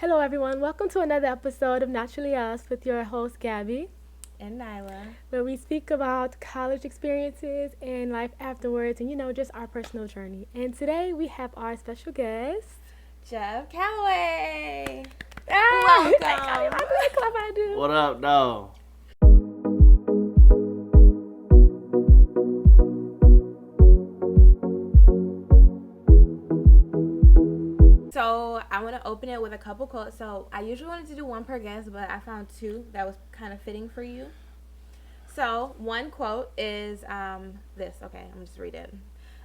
Hello, everyone. Welcome to another episode of Naturally Us with your host, Gabby, And Nyla. where we speak about college experiences and life afterwards and, just our personal journey. And today we have our special guest, Jeff Calloway. Welcome. What up, though? So I want to open it with a couple quotes. So I usually wanted to do one per guest, but I found two that was kind of fitting for you. So one quote is this. Okay, I'm just read it.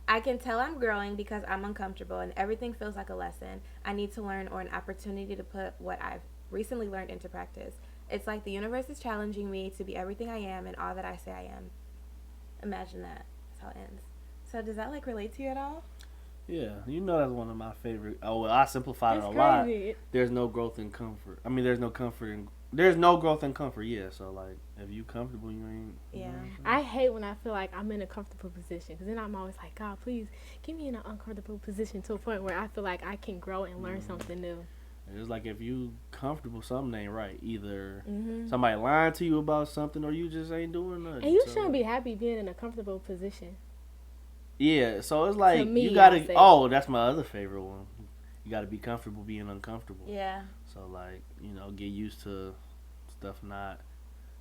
I can tell I'm growing because I'm uncomfortable and everything feels like a lesson. I need to learn or an opportunity to put what I've recently learned into practice. It's like the universe is challenging me to be everything I am and all that I say I am. Imagine that. That's how it ends. So does that relate to you at all? Yeah, that's one of my favorite. Oh, well, I simplified it a lot. There's no growth in comfort. I mean, there's no growth in comfort. Yeah, so if you comfortable, you ain't. Yeah. I hate when I feel like I'm in a comfortable position because then I'm always like, God, please get me in an uncomfortable position to a point where I feel like I can grow and learn something new. It's like if you comfortable, something ain't right. Either somebody lying to you about something, or you just ain't doing nothing. And you shouldn't be happy being in a comfortable position. Yeah, so it's like me, you gotta. Oh, that's my other favorite one. You gotta be comfortable being uncomfortable. Yeah. So get used to stuff.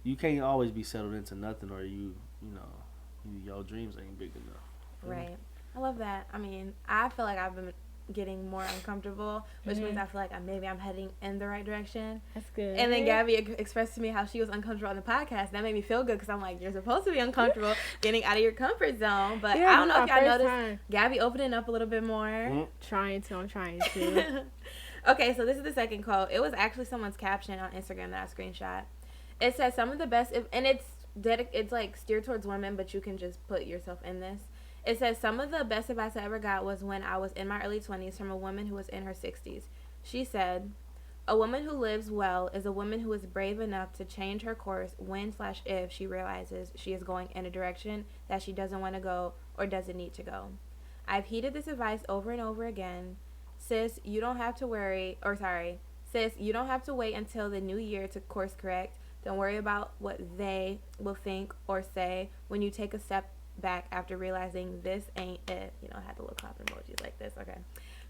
You can't always be settled into nothing, or your dreams ain't big enough. Right. I love that. I mean, I feel like I've been getting more uncomfortable, which means I feel like I'm heading in the right direction. That's good. And then Gabby expressed to me how she was uncomfortable on the podcast. That made me feel good because I'm like, you're supposed to be uncomfortable getting out of your comfort zone. But I don't know if y'all noticed, Gabby opening up a little bit more. I'm trying to. Okay, so this is the second quote. It was actually someone's caption on Instagram that I screenshot. It says some of the best, and it's steered towards women, but you can just put yourself in this. It says, some of the best advice I ever got was when I was in my early 20s from a woman who was in her 60s. She said, a woman who lives well is a woman who is brave enough to change her course when/if she realizes she is going in a direction that she doesn't want to go or doesn't need to go. I've heeded this advice over and over again. Sis, you don't have to wait until the new year to course correct. Don't worry about what they will think or say when you take a step back after realizing this ain't it. I had the little clap emojis like this. Okay.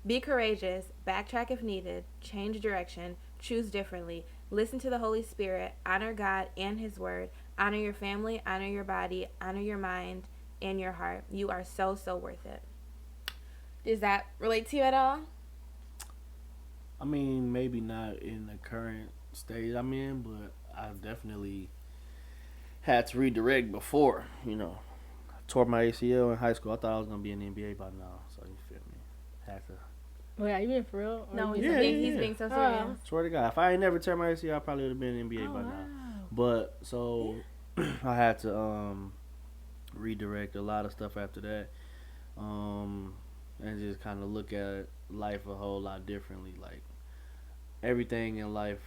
Be courageous. Backtrack if needed. Change direction. Choose differently. Listen to the Holy Spirit. Honor God and His Word. Honor your family. Honor your body. Honor your mind and your heart. You are so, so worth it. Does that relate to you at all? I mean, maybe not in the current stage I'm in, but I've definitely had to redirect before, tore my ACL in high school. I thought I was gonna be in the NBA by now, so you feel me? Had to. Wait, are you being for real? No, he's being so serious. Swear to God, if I ain't never tear my ACL, I probably would have been in the NBA by now. But so I had to redirect a lot of stuff after that, and just kind of look at life a whole lot differently. Like everything in life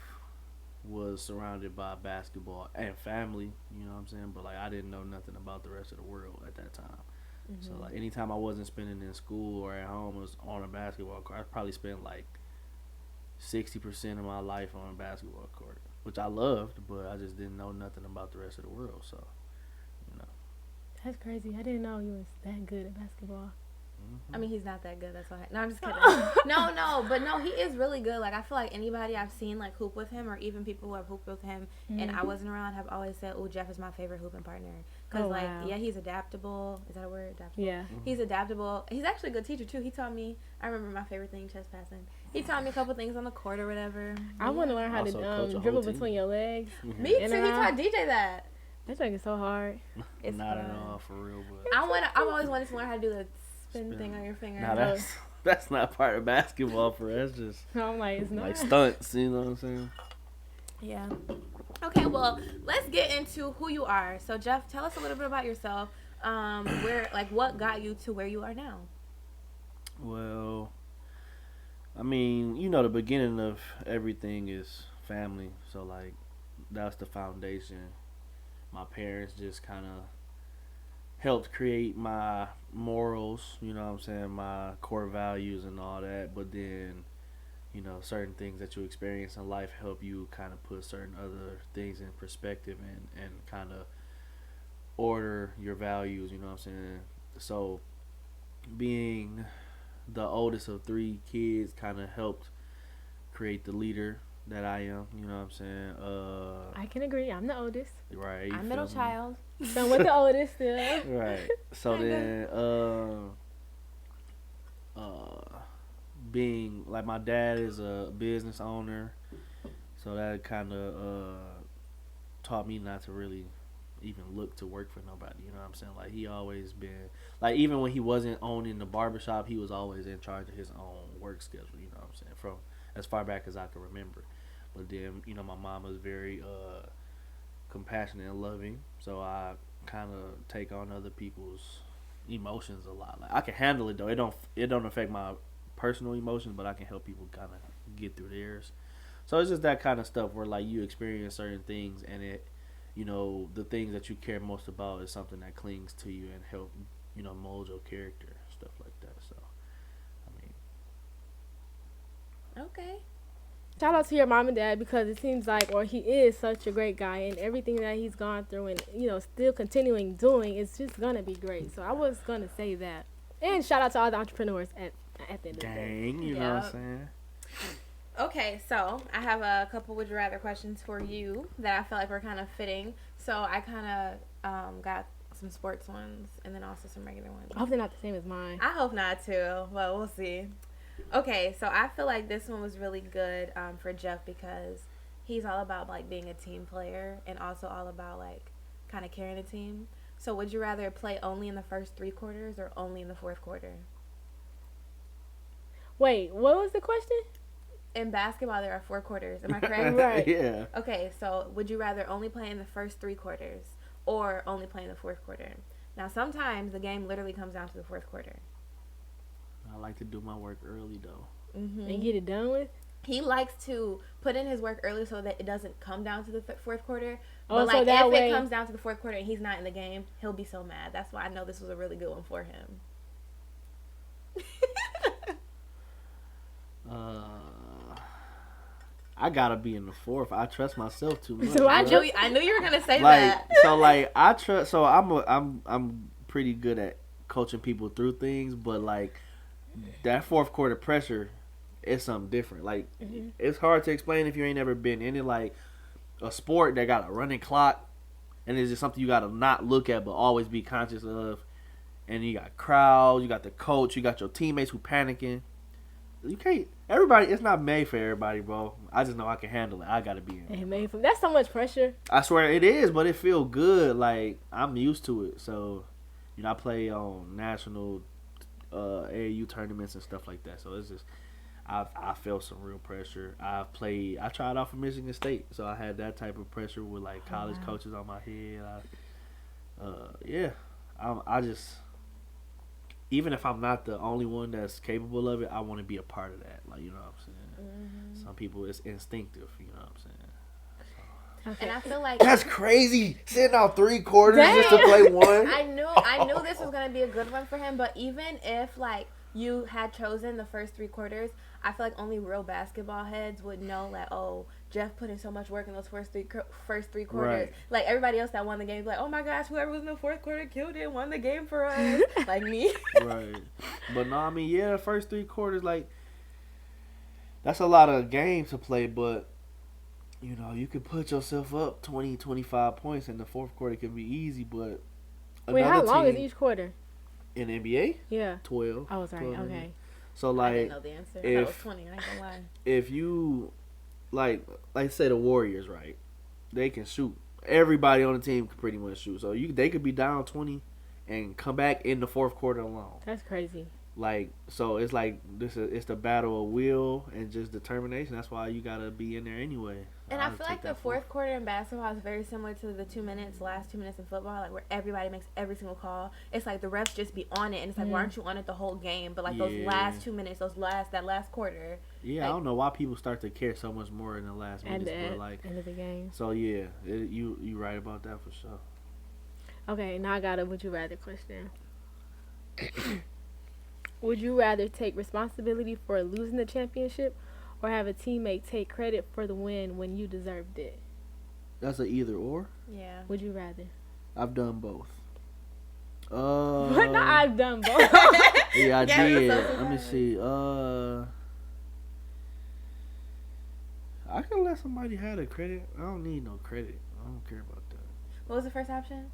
was surrounded by basketball and family, you know what I'm saying? But I didn't know nothing about the rest of the world at that time. So anytime I wasn't spending in school or at home, it was on a basketball court. I probably spent 60% of my life on a basketball court, which I loved, but I just didn't know nothing about the rest of the world. So, That's crazy. I didn't know you was that good at basketball. I mean, he's not that good. That's why. No, I'm just kidding. No, he is really good. I feel like anybody I've seen hoop with him, or even people who have hooped with him, and I wasn't around, have always said, "Oh, Jeff is my favorite hooping partner." Because he's adaptable. Is that a word? Adaptable. Yeah. He's adaptable. He's actually a good teacher too. He taught me. I remember my favorite thing, chest passing. He taught me a couple things on the court or whatever. I want to learn how to dribble between your legs. Me too. He taught DJ that. That thing is so hard. It's not at all for real, but I've always wanted to learn how to do the spin thing on your finger. Nah, that's not part of basketball for us. Just I'm it's not stunts. You know what I'm saying? Yeah. Okay. Well, let's get into who you are. So, Jeff, tell us a little bit about yourself. What got you to where you are now? Well, I mean, the beginning of everything is family. So that's the foundation. My parents just kind of helped create my morals, my core values and all that. But then, certain things that you experience in life help you kind of put certain other things in perspective and kind of order your values, you know what I'm saying? So being the oldest of three kids kind of helped create the leader that I am, you know what I'm saying? I can agree. I'm the oldest. Right. I'm middle me? child. So I'm with the oldest still. Right. So then, being like my dad is a business owner, so that kind of taught me not to really even look to work for nobody. You know what I'm saying? Like he always been like even when he wasn't owning the barbershop, he was always in charge of his own work schedule. You know what I'm saying? From as far back as I can remember. But then my mom was very compassionate and loving, so I kind of take on other people's emotions a lot. Like I can handle it though. It don't affect my personal emotions, but I can help people kind of get through theirs. So it's just that kind of stuff where like you experience certain things and it, the things that you care most about is something that clings to you and help, mold your character, stuff like that. So, I mean. Okay. Shout out to your mom and dad because it seems like, or he is such a great guy and everything that he's gone through and, still continuing doing is just going to be great. So I was going to say that. And shout out to all the entrepreneurs at the end of the day. You know what I'm saying? Okay, so I have a couple would you rather questions for you that I feel like were kind of fitting. So I kind of got some sports ones and then also some regular ones. I hope they're not the same as mine. I hope not too. Well, we'll see. Okay, so I feel like this one was really good for Jeff because he's all about like being a team player and also all about like kind of carrying a team. So would you rather play only in the first 3 quarters or only in the fourth quarter? Wait, what was the question? In basketball, there are 4 quarters. Am I correct? Right. Yeah. Okay, so would you rather only play in the first 3 quarters or only play in the fourth quarter? Now, sometimes the game literally comes down to the fourth quarter. I like to do my work early though. Mm-hmm. And get it done with? He likes to put in his work early so that it doesn't come down to the fourth quarter. Oh, But so like that if way... it comes down to the fourth quarter and he's not in the game, he'll be so mad. That's why I know this was a really good one for him. I gotta be in the fourth. I trust myself too much. So I knew you were gonna say like, that. So like I trust. So I'm pretty good at coaching people through things, but like that fourth quarter pressure is something different. Like it's hard to explain if you ain't ever been in it. Like a sport that got a running clock, and it's just something you gotta not look at, but always be conscious of. And you got crowds, you got the coach, you got your teammates who panicking. You can't. Everybody, it's not made for everybody, bro. I just know I can handle it. I gotta be in. It made for, that's so much pressure. I swear it is, but it feel good. Like I'm used to it. So, I play on national AAU tournaments and stuff like that. So it's just, I felt some real pressure. I tried out for Michigan State, so I had that type of pressure with like college coaches on my head. I just. Even if I'm not the only one that's capable of it, I want to be a part of that. Like, you know what I'm saying? Mm-hmm. Some people, it's instinctive. You know what I'm saying? So. Okay. And I feel like that's crazy. Sitting out 3 quarters just to play one. I knew this was gonna be a good one for him. But even if like you had chosen the first 3 quarters, I feel like only real basketball heads would know that, oh, Jeff put in so much work in those first three quarters. Right. Like everybody else that won the game would be like, oh my gosh, whoever was in the fourth quarter killed it, won the game for us. Like me. Right. But no, I mean, yeah, the first 3 quarters, like, that's a lot of games to play, but, you could put yourself up 20, 25 points in the fourth quarter. It can be easy, but wait, how long is each quarter? In the NBA? Yeah. 12. I was right. Okay. So, like, I didn't know the answer. I thought it was 20. I ain't gonna lie. If you, like say the Warriors, right? They can shoot. Everybody on the team can pretty much shoot. So they could be down 20 and come back in the fourth quarter alone. That's crazy. Like, so it's like it's the battle of will and just determination. That's why you gotta be in there anyway. And I feel like the fourth quarter in basketball is very similar to the last 2 minutes in football, like where everybody makes every single call. It's like the refs just be on it, and it's like, why aren't you on it the whole game? But like those last 2 minutes, that last quarter. Yeah, like, I don't know why people start to care so much more in the last minutes, but like end of the game. So yeah, you right about that for sure. Okay, now I got a would you rather question. Would you rather take responsibility for losing the championship or have a teammate take credit for the win when you deserved it? That's an either or. Yeah. Would you rather? I've done both. But not I've done both. Yeah, I Gabby was did. so Let me see. I can let somebody have the credit. I don't need no credit. I don't care about that. What was the first option?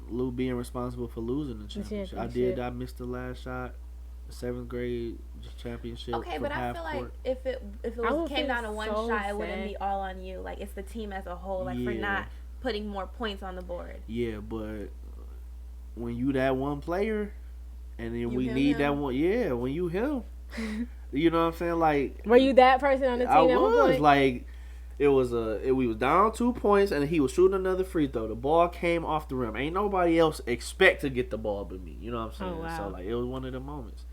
Lou being responsible for losing the championship. I did. I missed the last shot. The 7th grade championship. Okay, from but I half feel court. like if it came down to one so shot, it wouldn't sad. be all on you. Like, it's the team as a whole. Like, for Yeah. not putting more points on the board. Yeah, but when you that one player, and then we him, need that him. one. Yeah, when you him, you know what I'm saying? Like, Were you that person on the team I at one was point? like, we was down 2 points, and he was shooting another free throw. The ball came off the rim. Ain't nobody else expect to get the ball but me. You know what I'm saying? Oh, wow. So like, it was one of the moments.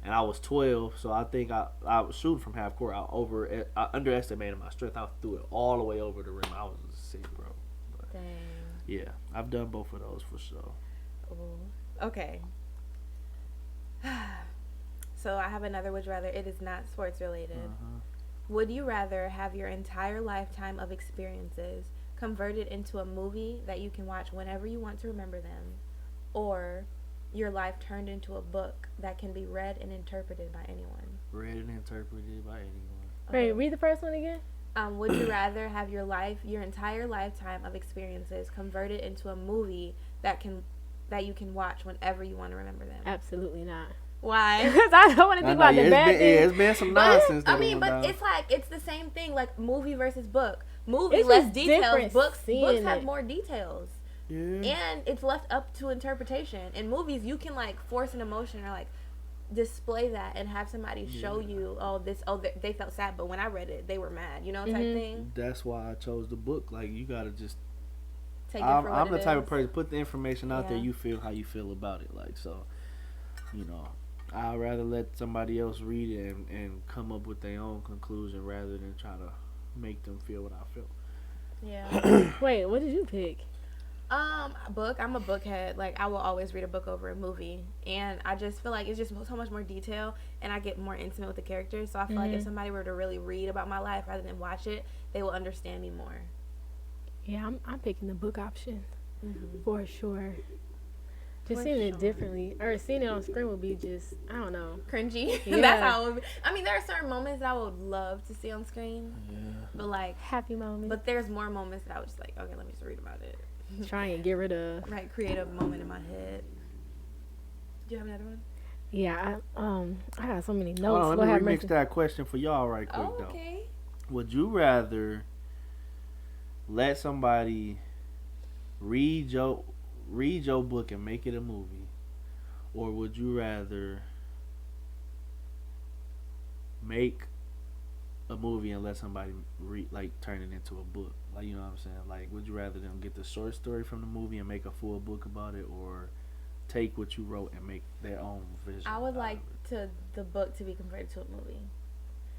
And I was 12, so I think I was shooting from half court. I underestimated my strength. I threw it all the way over the rim. I was sick, bro. But Dang. yeah, I've done both of those for sure. Ooh. Okay. So I have another would you rather. It is not sports related. Uh-huh. Would you rather have your entire lifetime of experiences converted into a movie that you can watch whenever you want to remember them, or your life turned into a book that can be read and interpreted by anyone? Read and interpreted by anyone. Wait, read the first one again. Would you rather have your entire lifetime of experiences converted into a movie that you can watch whenever you want to remember them? Absolutely not. Why? Because I don't want to think about the bad things. It's been some But nonsense. I that mean, went but down. it's like it's the same thing. Like movie versus book. Movie It's less just details. different Books seeing have it. more details, Yeah. and it's left up to interpretation. In movies, you can like force an emotion or like display that and have somebody show you, they felt sad, but when I read it, they were mad. You know, type thing. That's why I chose the book. Like, you gotta just. Take it for what I'm the it type is. of person, put the information out there. Yeah. You feel how you feel about it. Like, so, you know, I'd rather let somebody else read it and come up with their own conclusion rather than try to make them feel what I feel. Yeah. Wait, what did you pick? Book. I'm a bookhead. Like, I will always read a book over a movie, and I just feel like it's just so much more detail, and I get more intimate with the characters. So I feel like if somebody were to really read about my life rather than watch it, they will understand me more. Yeah, I'm picking the book option Mm-hmm. for sure. Just For seeing it sure. differently, or seeing it on screen would be just, I don't know. Cringy. Yeah. That's how it would be. I mean, there are certain moments that I would love to see on screen, Yeah. but like, Happy moment. but there's more moments that I was just like, okay, let me just read about it. Try and get rid of. Right, create a moment in my head. Do you have another one? Yeah, I got so many notes. Hold on, Lord let have me remix mercy. that question for y'all right quick, Oh, though. okay. Would you rather let somebody read your book and make it a movie, or would you rather make a movie and let somebody turn it into a book? Like, you know what I'm saying? Like, would you rather them get the short story from the movie and make a full book about it, or take what you wrote and make their own vision? I would out like of it? the book to be converted to a movie,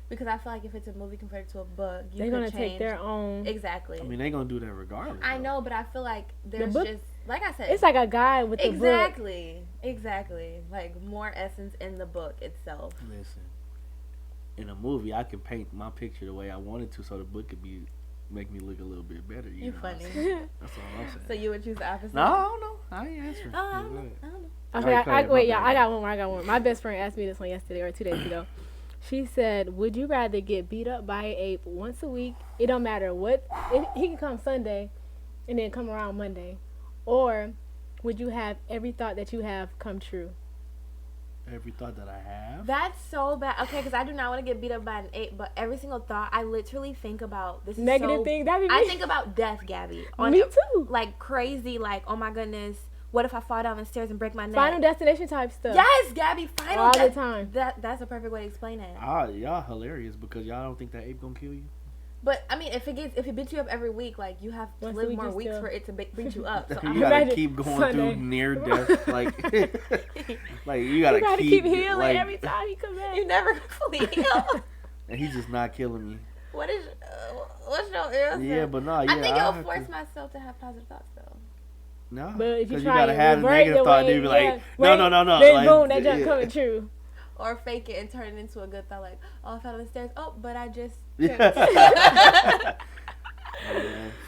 because I feel like if it's a movie converted to a book, They're gonna take their own. exactly. I mean, they're gonna do that regardless. I though. know, but I feel like there's book- just like I said, It's like a guide with the book. exactly, like more essence in the book itself. Listen, in a movie, I can paint my picture the way I wanted to, so the book could make me look a little bit better. You know what I'm funny. saying? That's all I'm saying. So you would choose the opposite? No, I don't know. I ain't answering. Oh, I don't Go know. ahead. I don't know. Okay, Alright, Claire, wait, my yeah, bad. I got one. My best friend asked me this one yesterday or 2 days ago. She said, "Would you rather get beat up by an ape once a week? It don't matter what. He can come Sunday, and then come around Monday, or would you have every thought that you have come true?" Every thought that I have. That's so bad. Okay, because I do not want to get beat up by an ape, but every single thought, I literally think about this. Negative things. That'd be I me. think about death, Gabby. Me too. Like crazy. Like, oh my goodness, what if I fall down the stairs and break my neck? Final destination type stuff. Yes, Gabby. Final. All the time. That's a perfect way to explain it. Y'all hilarious because y'all don't think that ape gonna kill you. But I mean, if it beats you up every week, like you have to Once a live week more is weeks still- for it to beat you up. So You I'm gotta Imagine keep going Sunday. through near death, like you gotta, You gotta keep healing like, every time you come back. you never fully heal. and he's just not killing me. What's your answer? Yeah, but no, yeah. I think I I'll have force to- myself to have positive thoughts though. No, But if you because try gotta and have the revert negative the thought, way, and then be like, yeah, no, wait, no, no, no. Then Like, boom, that junk yeah. coming true. or fake it and turn it into a good thought, like, oh, I fell on the stairs. Oh, but I just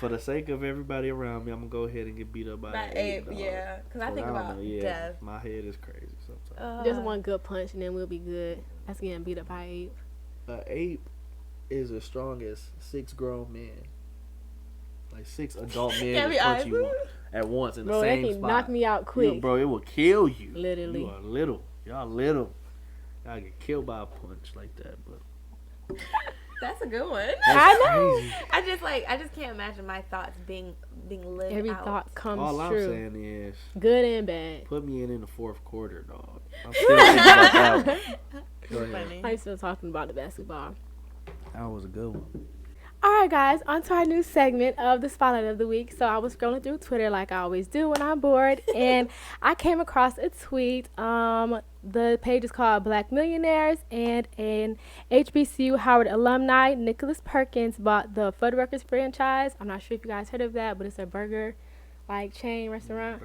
for the sake of everybody around me, I'm gonna go ahead and get beat up by an ape. Yeah, because I think about death. My head is crazy sometimes. Just one good punch and then we'll be good. That's getting beat up by an ape. An ape is as strong as 6 grown men. Like 6 adult men will punch you at once in the same spot. Bro, they can knock me out quick. Yeah, bro, it will kill you. Literally. You are little. Y'all little. Y'all get killed by a punch like that, but... That's a good one. I know. Crazy. I just can't imagine my thoughts being lived Every out. thought comes All true. I'm saying is... Good and bad. Put me in the 4th quarter, dog. I'm still thinking about that one. Go ahead. I'm still talking about the basketball. That was a good one. Alright guys, on to our new segment of the Spotlight of the Week. So I was scrolling through Twitter like I always do when I'm bored, and I came across a tweet. The page is called Black Millionaires, and an HBCU Howard alumni, Nicholas Perkins, bought the Fuddruckers franchise. I'm not sure if you guys heard of that, but it's a burger chain restaurant.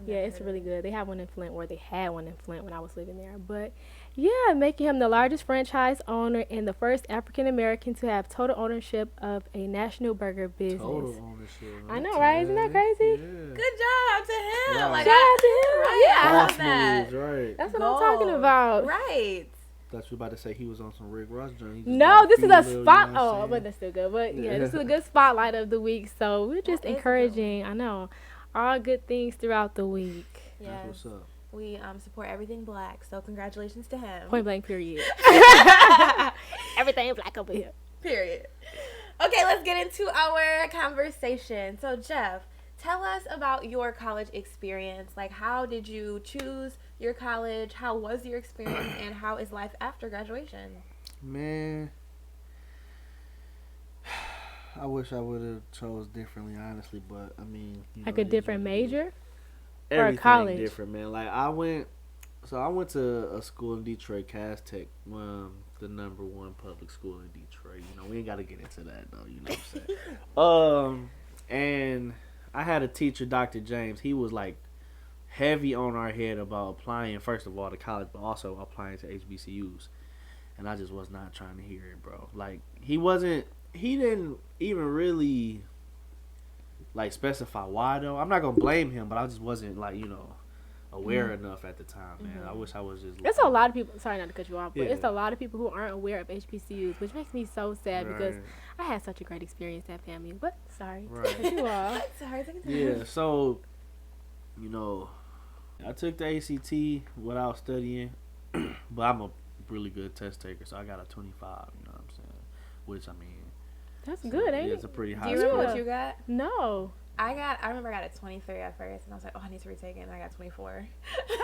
Yeah, it's really good. They have one in Flint, or they had one in Flint when I was living there. But yeah, making him the largest franchise owner and the first African American to have total ownership of a national burger business. Total ownership. I know, right? Isn't that crazy? Yeah. Good job to him. Right. Like, Shout out to him. Right, Yeah. I love that. Moves, right. That's what I'm talking about. Right. Thought you were about to say he was on some Rick Ross joint. No, this is a spot. You know Oh, but that's still good. But yeah, this is a good spotlight of the week. So we're just encouraging, I know, all good things throughout the week. Yes. That's what's up. We support everything black, so congratulations to him. Point blank, period. Everything black over here. Period. Okay, let's get into our conversation. So, Jeff, tell us about your college experience. Like, how did you choose your college? How was your experience? And how is life after graduation? Man, I wish I would have chose differently, honestly. But I mean, Like a different major? Everything or college? different, man. Like I went to a school in Detroit, Cass Tech, the #1 public school in Detroit. You know, we ain't got to get into that though. You know what I'm saying? And I had a teacher, Dr. James. He was like heavy on our head about applying, first of all, to college, but also applying to HBCUs. And I just was not trying to hear it, bro. Like he didn't even really like specify why though. I'm not gonna blame him, but I just wasn't like, aware enough at the time, man. I wish I was just. There's a lot of people. Sorry not to cut you off, but Yeah. it's a lot of people who aren't aware of HBCUs, which makes me so sad because Right. I had such a great experience at FAMU. But sorry, Right. cut you off. Sorry, take it Yeah, so I took the ACT without studying, but I'm a really good test taker, so I got a 25. You know what I'm saying? Which I mean, That's good, ain't it's it? a pretty Do high you remember score. what you got? No. I remember I got a 23 at first, and I was like, oh, I need to retake it, and I got 24.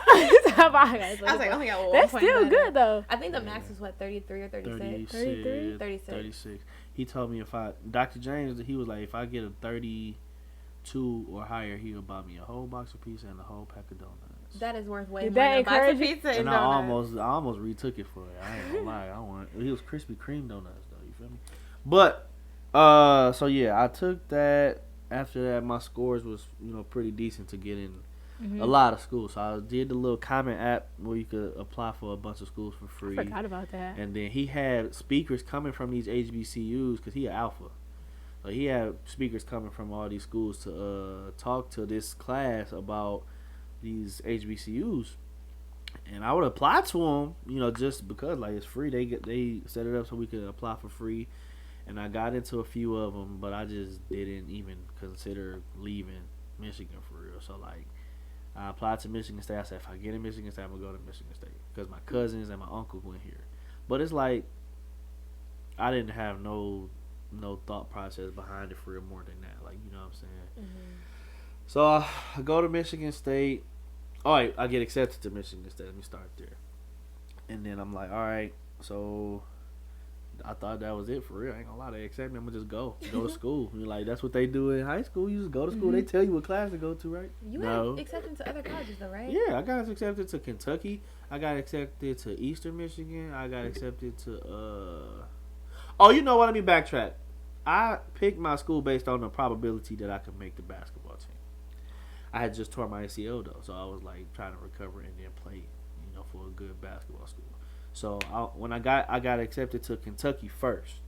I I was like, I only got 1 that's point still better. good though. I think the max was, 33 or 36? 33? 36. He told me Dr. James, he was like, if I get a 32 or higher, he'll buy me a whole box of pizza and a whole pack of donuts. That is worth way Did more that than a box of encourage you? pizza and And donuts. I almost retook it for it. I ain't gonna lie. It was Krispy Kreme donuts though. You feel me? But so yeah, I took that. After that, my scores was pretty decent to get in a lot of schools. So I did the little comment app where you could apply for a bunch of schools for free. I forgot about that. And then he had speakers coming from these HBCUs because he an alpha. So he had speakers coming from all these schools to talk to this class about these HBCUs. And I would apply to them, just because like it's free. They set it up so we could apply for free. And I got into a few of them, but I just didn't even consider leaving Michigan for real. So like, I applied to Michigan State. I said, if I get in Michigan State, I'm gonna go to Michigan State because my cousins and my uncle went here. But it's like, I didn't have no thought process behind it for real more than that. Like, you know what I'm saying? So I go to Michigan State. All right, I get accepted to Michigan State. Let me start there. And then I'm like, all right, so I thought that was it for real. I ain't gonna lie, they accept me. I'm gonna just go to school. You're like, that's what they do in high school. You just go to school. They tell you what class to go to, right? You got accepted to other colleges, though, right? Yeah, I got accepted to Kentucky. I got accepted to Eastern Michigan. I got accepted to Oh, you know what? Let me backtrack. I picked my school based on the probability that I could make the basketball team. I had just tore my ACL though, so I was like trying to recover and then play, for a good basketball school. So when I got accepted to Kentucky first.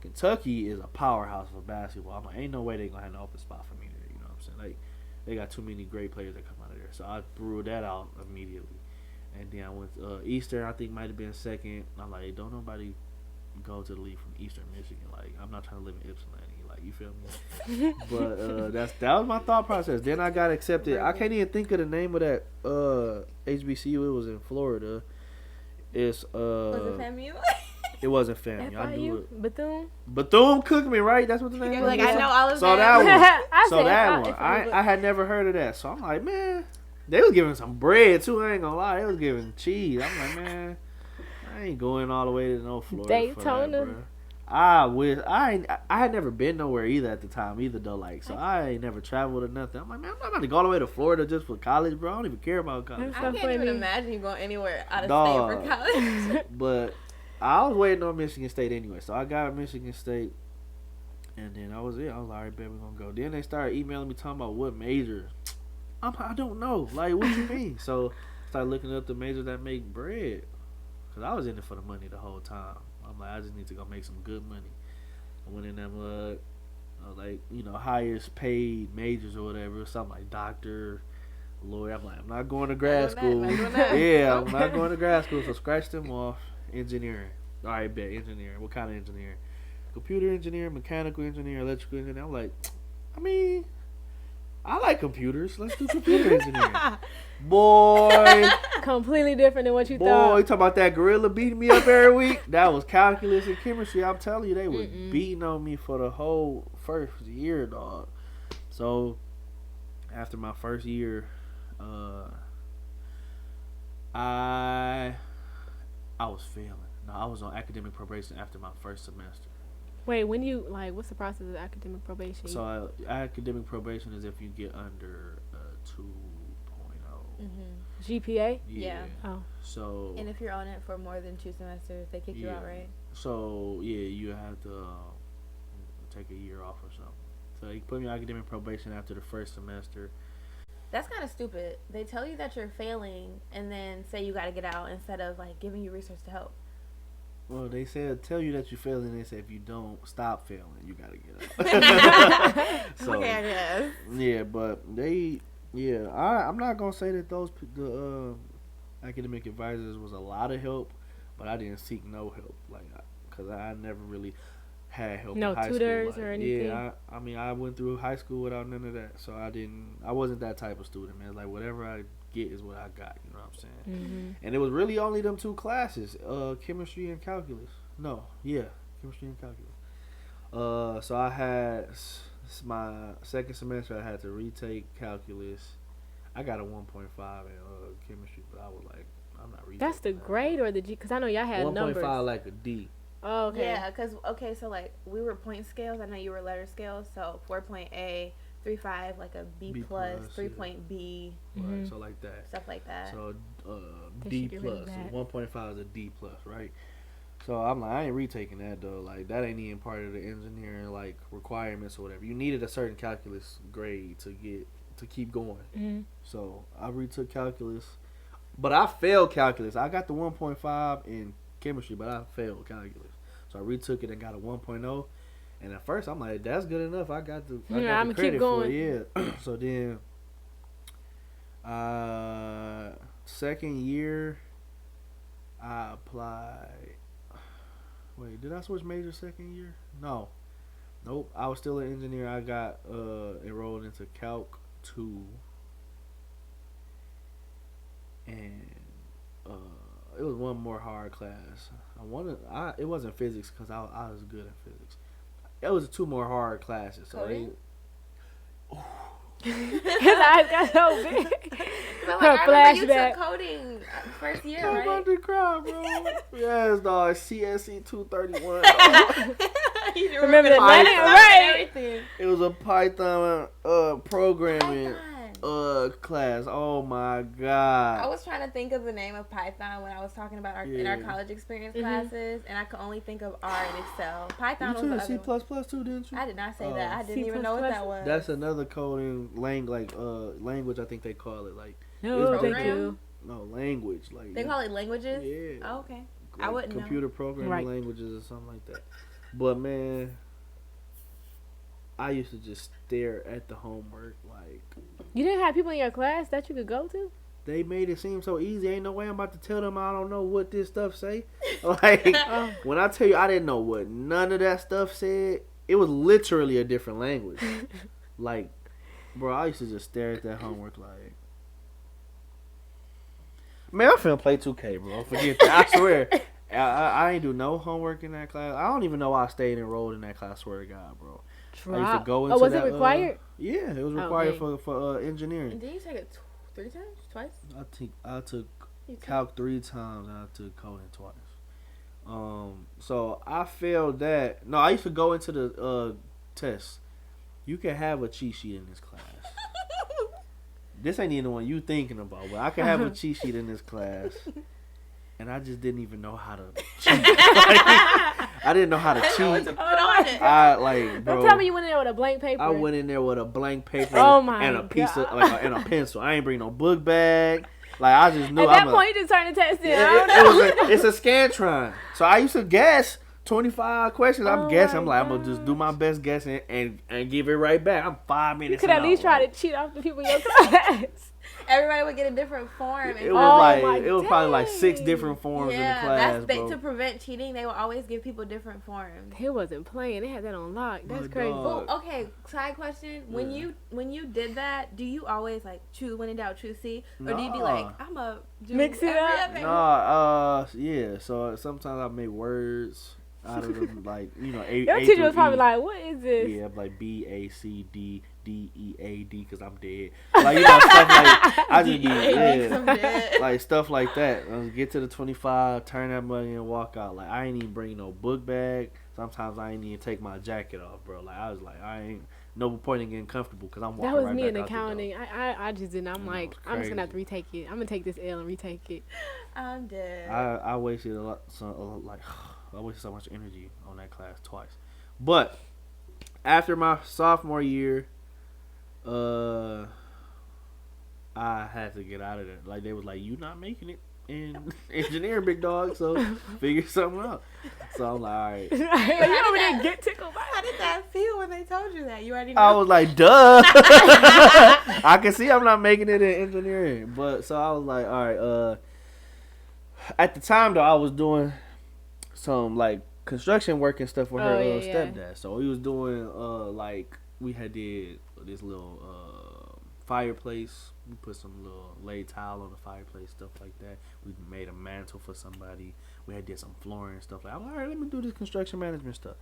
Kentucky is a powerhouse for basketball. I'm like, ain't no way they gonna have an open spot for me there. You know what I'm saying? Like, they got too many great players that come out of there. So I threw that out immediately. And then I went to Eastern. I think might have been second. I'm like, don't nobody go to the league from Eastern Michigan. Like, I'm not trying to live in Ypsilanti. Like, you feel me? But that was my thought process. Then I got accepted. I can't even think of the name of that HBCU. It was in Florida. It's Was it FAMU? It wasn't FAMU. I knew it. Bethune Cookman, right? That's what the name You're was. like, I know all of So that. that one. I had never heard of that. So I'm like, man, they was giving some bread too. I ain't gonna lie. They was giving cheese. I'm like, man, I ain't going all the way to no Florida. Daytona. For that, bro. I wish I had never been nowhere either at the time either though. Like, so I ain't never traveled or nothing. I'm like, man, I'm not about to go all the way to Florida just for college, bro. I don't even care about college. I can't even imagine you going anywhere out of Dog. state for college. But I was waiting on Michigan State anyway, so I got Michigan State, and then I was like, all right, bet we're gonna go. Then they started emailing me talking about what major. I don't know. Like, what you mean? So I started looking up the majors that make bread, cause I was in it for the money the whole time. I'm like, I just need to go make some good money. I went in them like, you know, highest paid majors or whatever, something like doctor, lawyer. I'm like, I'm not going to grad school. Yeah, I'm not going to grad school. So scratch them off. Engineering. All right, bet engineering. What kind of engineering? Computer engineer, mechanical engineer, electrical engineer. I'm like, I mean, I like computers. Let's do computer engineering. Boy. Completely different than what you Boy, thought. you talking about that gorilla beating me up every week? That was calculus and chemistry. I'm telling you, they were beating on me for the whole first year, dog. So, after my first year, I was failing. No, I was on academic probation after my first semester. Wait, when you, like, what's the process of academic probation? So, academic probation is if you get under 2.0. GPA? Yeah. Oh. So. And if you're on it for more than 2 semesters, they kick you out, right? So, yeah, you have to take a year off or something. So, you put me on academic probation after the first semester. That's kind of stupid. They tell you that you're failing and then say you got to get out instead of, like, giving you research to help. Well, they said tell you that you're failing, and they say if you don't stop failing, you gotta get out. So, okay, I guess. Yeah, but I'm not gonna say that the academic advisors was a lot of help, but I didn't seek no help, like, cause I never really had help. No in high tutors school. or anything. Yeah, I mean, I went through high school without none of that, so I wasn't that type of student, man. Like, whatever I get is what I got. You know what I'm saying? And it was really only them 2 classes, chemistry and calculus. Chemistry and calculus. So I had my second semester. I had to retake calculus. I got a 1.5 in chemistry, but I was like, I'm not retaking. That's the grade or the G? Because I know y'all had numbers. 1.5 like a D. Oh, okay. Yeah, because, so, like, we were point scales. I know you were letter scales. So, 4.A, 3.5, like a B plus, 3.B. Right, so like that. Stuff like that. So, D plus. So 1.5 is a D plus, right? So, I'm like, I ain't retaking that, though. Like, that ain't even part of the engineering, like, requirements or whatever. You needed a certain calculus grade to keep going. So, I retook calculus. But I failed calculus. I got the 1.5 in chemistry, but I failed calculus. So I retook it and got a 1.0. And at first I'm like, that's good enough. I got the credit keep going. for it. Yeah. So then second year I applied. Wait, did I switch major second year? No. Nope. I was still an engineer. I got enrolled into Calc 2. And it was one more hard class. It wasn't physics because I was good at physics. It was 2 more hard classes. So His eyes got so big. So, Her like, I remember you flashback. took coding first year, I'm right? about to cry, bro. Yes, dog. CSE 231. You Remember the Python. name, right? Everything. It was a Python programming Python. class. Oh my god. I was trying to think of the name of Python when I was talking about in our college experience classes, and I could only think of R and Excel. Python was the You other took one. C++ too, didn't you? I did not say that. I didn't C++? even know what that was. That's another coding language. I think they call it like No, It's thank program? you. no language like They call it languages? Yeah. Oh, okay. I wouldn't know. computer programming languages or something like that. But man, I used to just stare at the homework like. You didn't have people in your class that you could go to? They made it seem so easy. Ain't no way I'm about to tell them I don't know what this stuff say. Like, when I tell you I didn't know what none of that stuff said, it was literally a different language. Like, bro, I used to just stare at that homework like, man, I'm finna play 2K, bro. Forget that. I swear. I ain't do no homework in that class. I don't even know why I stayed enrolled in that class. I swear to God, bro. I used to go into was that, it required? Yeah, it was required for engineering. And did you take it 3 times? Twice? I took calc 3 times and I took coding twice. So I failed that. No, I used to go into the test. You can have a cheat sheet in this class. This ain't even the one you thinking about, but I can have a cheat sheet in this class. And I just didn't even know how to cheat. I didn't know how to cheat. Bro, don't tell me you went in there with a blank paper. I went in there with a blank paper and a piece of and a pencil. I ain't bring no book bag. Like I just knew. At that point, you just turned the test in. It's a Scantron. So I used to guess 25 questions. I'm guessing. I'm like, I'm gonna just do my best guessing and give it right back. I'm 5 minutes. You could at least try to cheat off the people in your class. Everybody would get a different form. It was probably like 6 different forms in the class. To prevent cheating, they would always give people different forms. He wasn't playing. They had that on lock. That's crazy. Well, okay, side question. Yeah. When you did that, do you always like choose when in doubt, choose C? Or do you be like, I'm a mix it up? Yeah. So sometimes I make words out of them, like, you know, Your teacher was probably like, what is this? Yeah, like BACD. DEAD because I'm dead. Like, you know, stuff like I just be like stuff like that. Get to the 25, turn that money and walk out. Like I ain't even bring no book bag. Sometimes I ain't even take my jacket off, bro. Like I was like, I ain't no point in getting comfortable because I'm walking. That was right me back in out accounting. I just didn't. I'm like, I'm just gonna have to retake it. I'm gonna take this L and retake it. I'm dead. I wasted I wasted so much energy on that class twice. But after my sophomore year, I had to get out of there. Like they was like, "You not making it in engineering, big dog. So figure something out." So I'm like, "All right." You over there get tickled. How did that feel when they told you that? You already know. I was like, "Duh." I can see I'm not making it in engineering, but so I was like, "All right." At the time though, I was doing some like construction work and stuff with her stepdad. So we was doing like we had did this little fireplace. We put some little laid tile on the fireplace, stuff like that. We made a mantle for somebody. We had did some flooring and stuff like that. I'm like, all right, let me do this construction management stuff.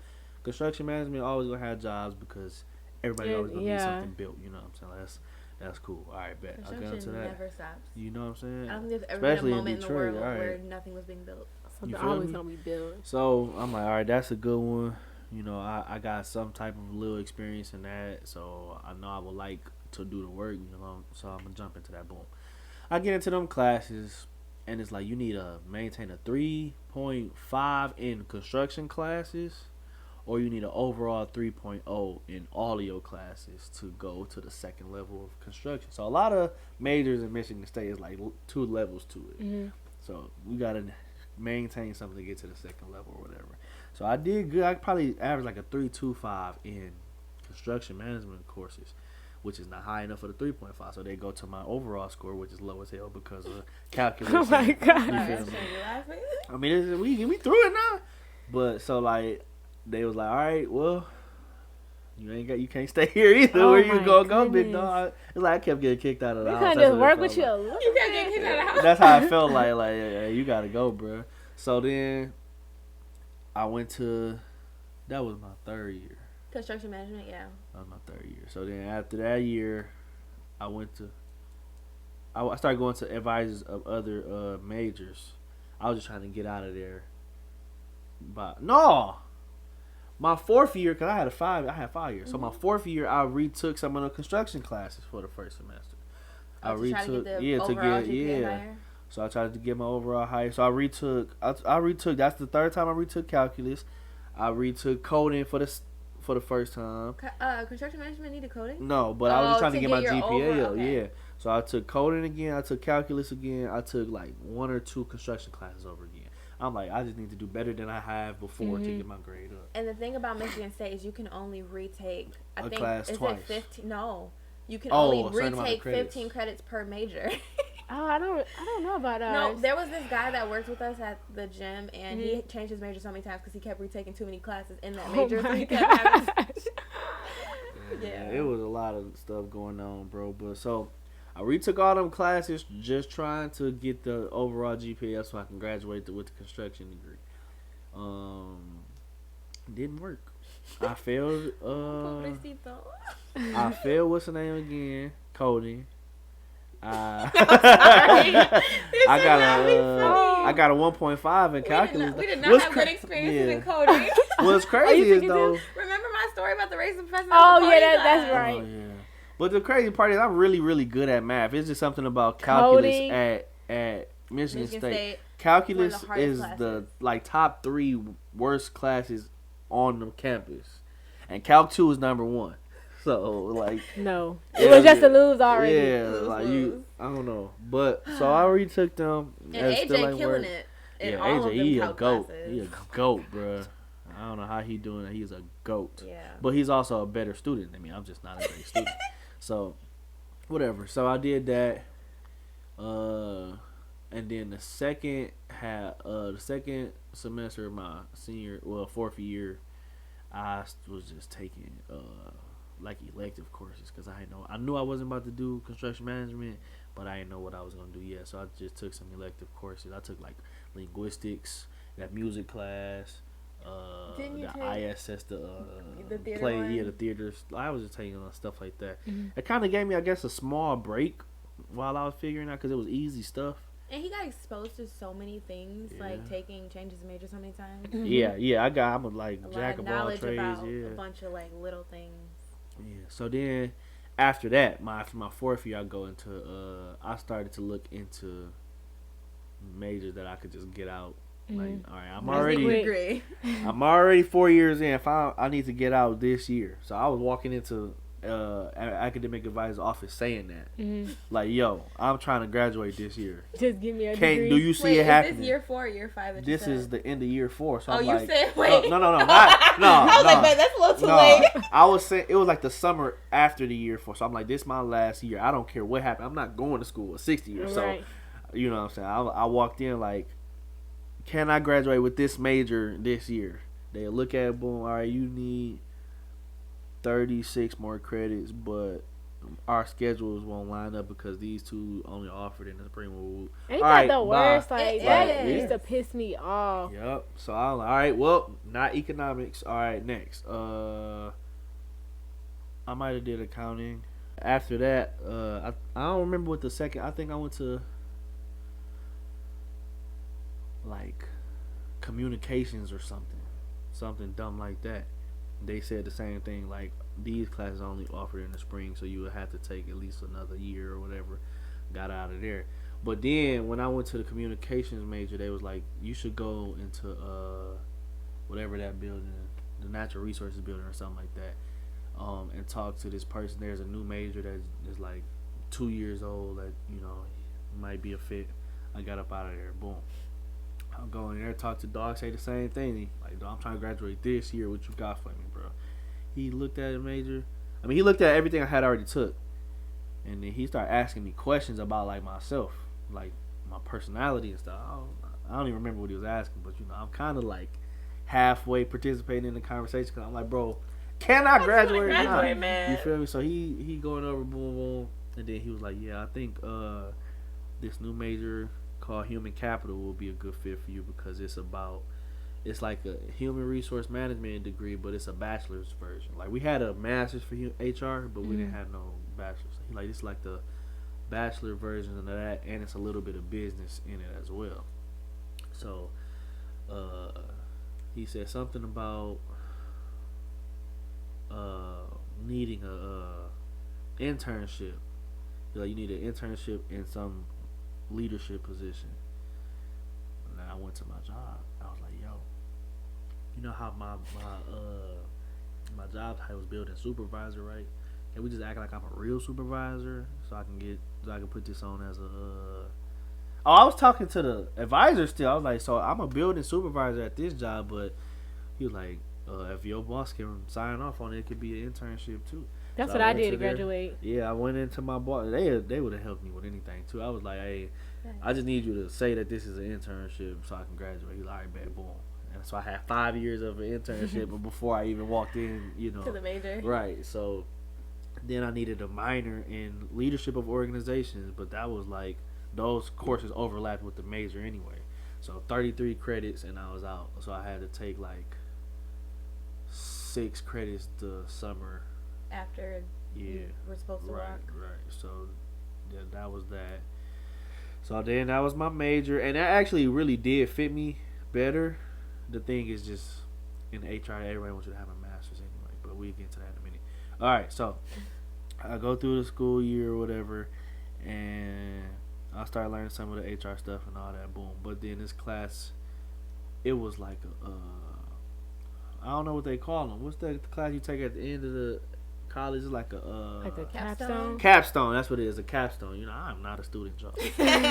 Construction management always gonna have jobs because everybody always gonna need something built. You know what I'm saying? That's cool. All right, bet. I'll get into that. Never stops. You know what I'm saying? I don't think there's ever been a moment in the world where nothing was being built. Something always gonna be built. So I'm like, all right, that's a good one. You know, I got some type of little experience in that, so I know I would like to do the work, you know, so I'm gonna jump into that. Boom. I get into them classes, and it's like you need to maintain a 3.5 in construction classes, or you need an overall 3.0 in all of your classes to go to the second level of construction. So a lot of majors in Michigan State is like 2 levels to it. Mm-hmm. So we gotta maintain something to get to the second level or whatever. So I did good. I probably averaged like a 3.25 in construction management courses, which is not high enough for the 3.5. So they go to my overall score, which is low as hell because of calculus. Oh my god! I mean, we through it now. But so like they was like, all right, well, you can't stay here either. Oh, where you gonna go, big dog? It's like I kept getting kicked out of the house. You couldn't just work with you. You kept getting kicked out of the house. That's how I felt like yeah, you gotta go, bro. So then I went to, that was my 3rd year. Construction management, yeah. That was my 3rd year. So then after that year, I started going to advisors of other majors. I was just trying to get out of there. But no, my 4th year, because I had 5 years. So my 4th year, I retook some of the construction classes for the first semester. I retook, to get higher? So I tried to get my overall higher. So I retook. That's the 3rd time I retook calculus. I retook coding for the first time. Construction management needed coding? No, but I was just trying to get my GPA up. Okay. Yeah. So I took coding again. I took calculus again. I took like 1 or 2 construction classes over again. I'm like, I just need to do better than I have before to get my grade up. And the thing about Michigan State is you can only retake, I think, class is twice. it 15? No. You can Oh, only a certain amount of retake credits. 15 credits per major. Oh, I don't know about No, ours. there was this guy that worked with us at the gym, and he changed his major so many times because he kept retaking too many classes in that major. So he kept having Yeah, it was a lot of stuff going on, bro. But so I retook all them classes just trying to get the overall GPA so I can graduate with the construction degree. Didn't work. I failed. I failed. What's the name again? Coding. I got a 1.5 in calculus. We did not have good experiences in coding. What's crazy is though. Remember my story about the racist professor? Oh yeah, that's right. Oh, yeah. But the crazy part is I'm really, really good at math. It's just something about calculus at Michigan State. Calculus is the top 3 worst classes on the campus, and Calc 2 is number 1. So no, it was just a lose already. Yeah, lose. I don't know, but so I already took them. And AJ killing it. Yeah, AJ, he a goat. He a goat, bro. I don't know how he doing it. He's a goat. Yeah. But he's also a better student than me. I'm just not a great student. So, whatever. So I did that. And then the second semester of my fourth year, I was just taking elective courses because I knew I wasn't about to do construction management, but I didn't know what I was gonna do yet. So I just took some elective courses. I took linguistics, that music class, the ISS, the theater play, one? the theaters. I was just taking stuff like that. It kind of gave me, I guess, a small break while I was figuring out because it was easy stuff. And he got exposed to so many things, like taking changes of major so many times. Yeah. I'm a jack of all knowledge trades. about Yeah, a bunch of little things. Yeah. So then, after that, after my fourth year, I started to look into majors that I could just get out. All right, I'm already 4 years in. I need to get out this year. So I was walking into academic advisor's office saying that, yo, I'm trying to graduate this year. Just give me a degree. Do you see it happening? Is this year 4 or year 5? This is the end of year 4. So I'm you said wait? No, not, no. I was man, that's a little too late. I was saying it was the summer after the year 4. So I'm this is my last year. I don't care what happened. I'm not going to school at 60 years. Right. So you know what I'm saying. I walked in can I graduate with this major this year? They look at it, boom. All right, you need 36 more credits, but our schedules won't line up because these two only offered in the spring. Ain't that the worst? That used to piss me off. Yep. So I'm all right, well, not economics. All right, next. I might have did accounting. After that, I don't remember what the second. I think I went to communications or something dumb like that. They said the same thing, these classes only offered in the spring, so you would have to take at least another year or whatever. Got out of there. But then when I went to the communications major, they was you should go into whatever that building, the natural resources building or something like that, and talk to this person. There's a new major that is 2 years old that might be a fit. I got up out of there. Boom. I'll go in there, talk to dog, say the same thing. Dog, I'm trying to graduate this year. What you got for me, bro? He looked at the major. He looked at everything I had already took. And then he started asking me questions about, myself. My personality and stuff. I don't even remember what he was asking. But, I'm kind of, halfway participating in the conversation. Because I'm bro, can I graduate or not? Man. You feel me? So he going over, boom, boom. And then he was yeah, I think this new major called human capital will be a good fit for you because it's like a human resource management degree, but it's a bachelor's version. We had a master's for HR, but we didn't have no bachelor's. It's the bachelor version of that, and it's a little bit of business in it as well. So he said something about needing a internship. You need an internship in some leadership position. And then I went to my job. I was like, yo, you know how my job title was building supervisor, right? Can we just act like I'm a real supervisor so I can put this on as Oh, I was talking to the advisor still. I was like, so I'm a building supervisor at this job, but he was like, if your boss can sign off on it, it could be an internship too. That's So what I went did to there. graduate. Yeah, I went into my boss. They would have helped me with anything too. I was like, hey, I just need you to say that this is an internship so I can graduate. He's like, all right, bad, boom. And so I had 5 years of an internship before I even walked in, To the major. Right. So then I needed a minor in leadership of organizations, but that was like those courses overlapped with the major anyway. So 33 credits and I was out. So I had to take like 6 credits the summer. After you were supposed to work. Right. So then that was that. So then that was my major, and that actually really did fit me better. The thing is just in HR, everybody wants you to have a master's anyway, but we'll get to that in a minute. All right, so I go through the school year or whatever, and I start learning some of the HR stuff and all that, boom. But then this class, it was like I don't know what they call them. What's the class you take at the end of the college? Is like a capstone. Capstone, that's what it is. A capstone. I'm not a student, y'all.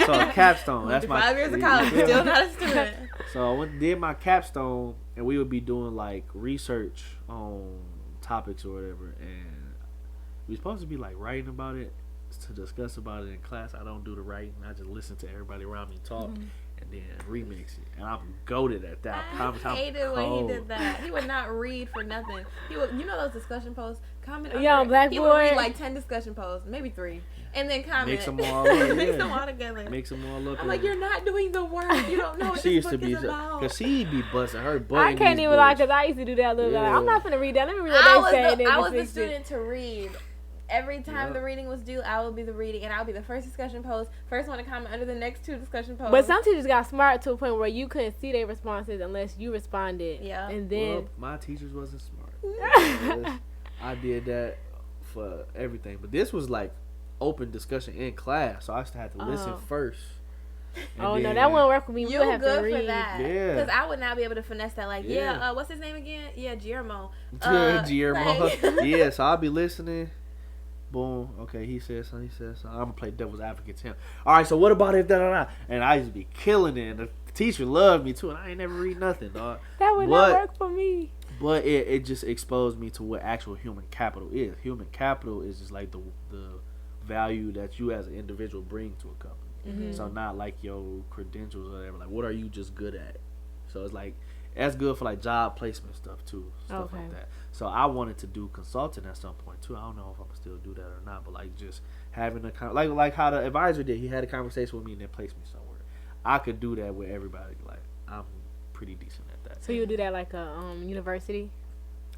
So a capstone. That's my 5 years of college, still not a student. So I went did my capstone, and we would be doing like research on topics or whatever, and we supposed to be like writing about it to discuss about it in class. I don't do the writing. I just listen to everybody around me talk. And then remix it, and I'm goated at that. I hated when he did that. He would not read for nothing. He would, those discussion posts. Comment. Yeah, Black He boy. would read like 10 discussion posts, maybe 3, and then comment. Mix them all up. Mix them all together. Mix them all up. I'm like, you're not doing the work. You don't know what She this used to book be, is about. cause she be busting her butt. I can't even lie, because I used to do that a little bit. Like, I'm not finna read that. Let me read what they say. I was the student to read. Every time the reading was due, I would be the reading, and I would be the first discussion post, first one to comment under the next 2 discussion posts. But some teachers got smart to a point where you couldn't see their responses unless you responded. Yeah. And then my teachers wasn't smart. I did that for everything, but this was like open discussion in class, so I just had to listen first. No, that won't work for me. You have good to read. for that? Yeah. Because I would not be able to finesse that. Like, what's his name again? Yeah, Guillermo. Guillermo. Like, Yeah, so I'll be listening. Boom. Okay, he said something. I'm gonna play devil's advocate to him. All right, so what about if that? And I used to be killing it. And the teacher loved me too, and I ain't never read nothing, dog. That would not work for me. But it just exposed me to what actual human capital is. Human capital is just like the value that you as an individual bring to a company. Mm-hmm. So not like your credentials or whatever. Like, what are you just good at? So it's like that's good for like job placement stuff too, stuff like that. So I wanted to do consulting at some point too. I don't know if I'm gonna still do that or not, but like just having a like how the advisor did. He had a conversation with me and then placed me somewhere. I could do that with everybody. Like I'm pretty decent at that. So you would do that like a university?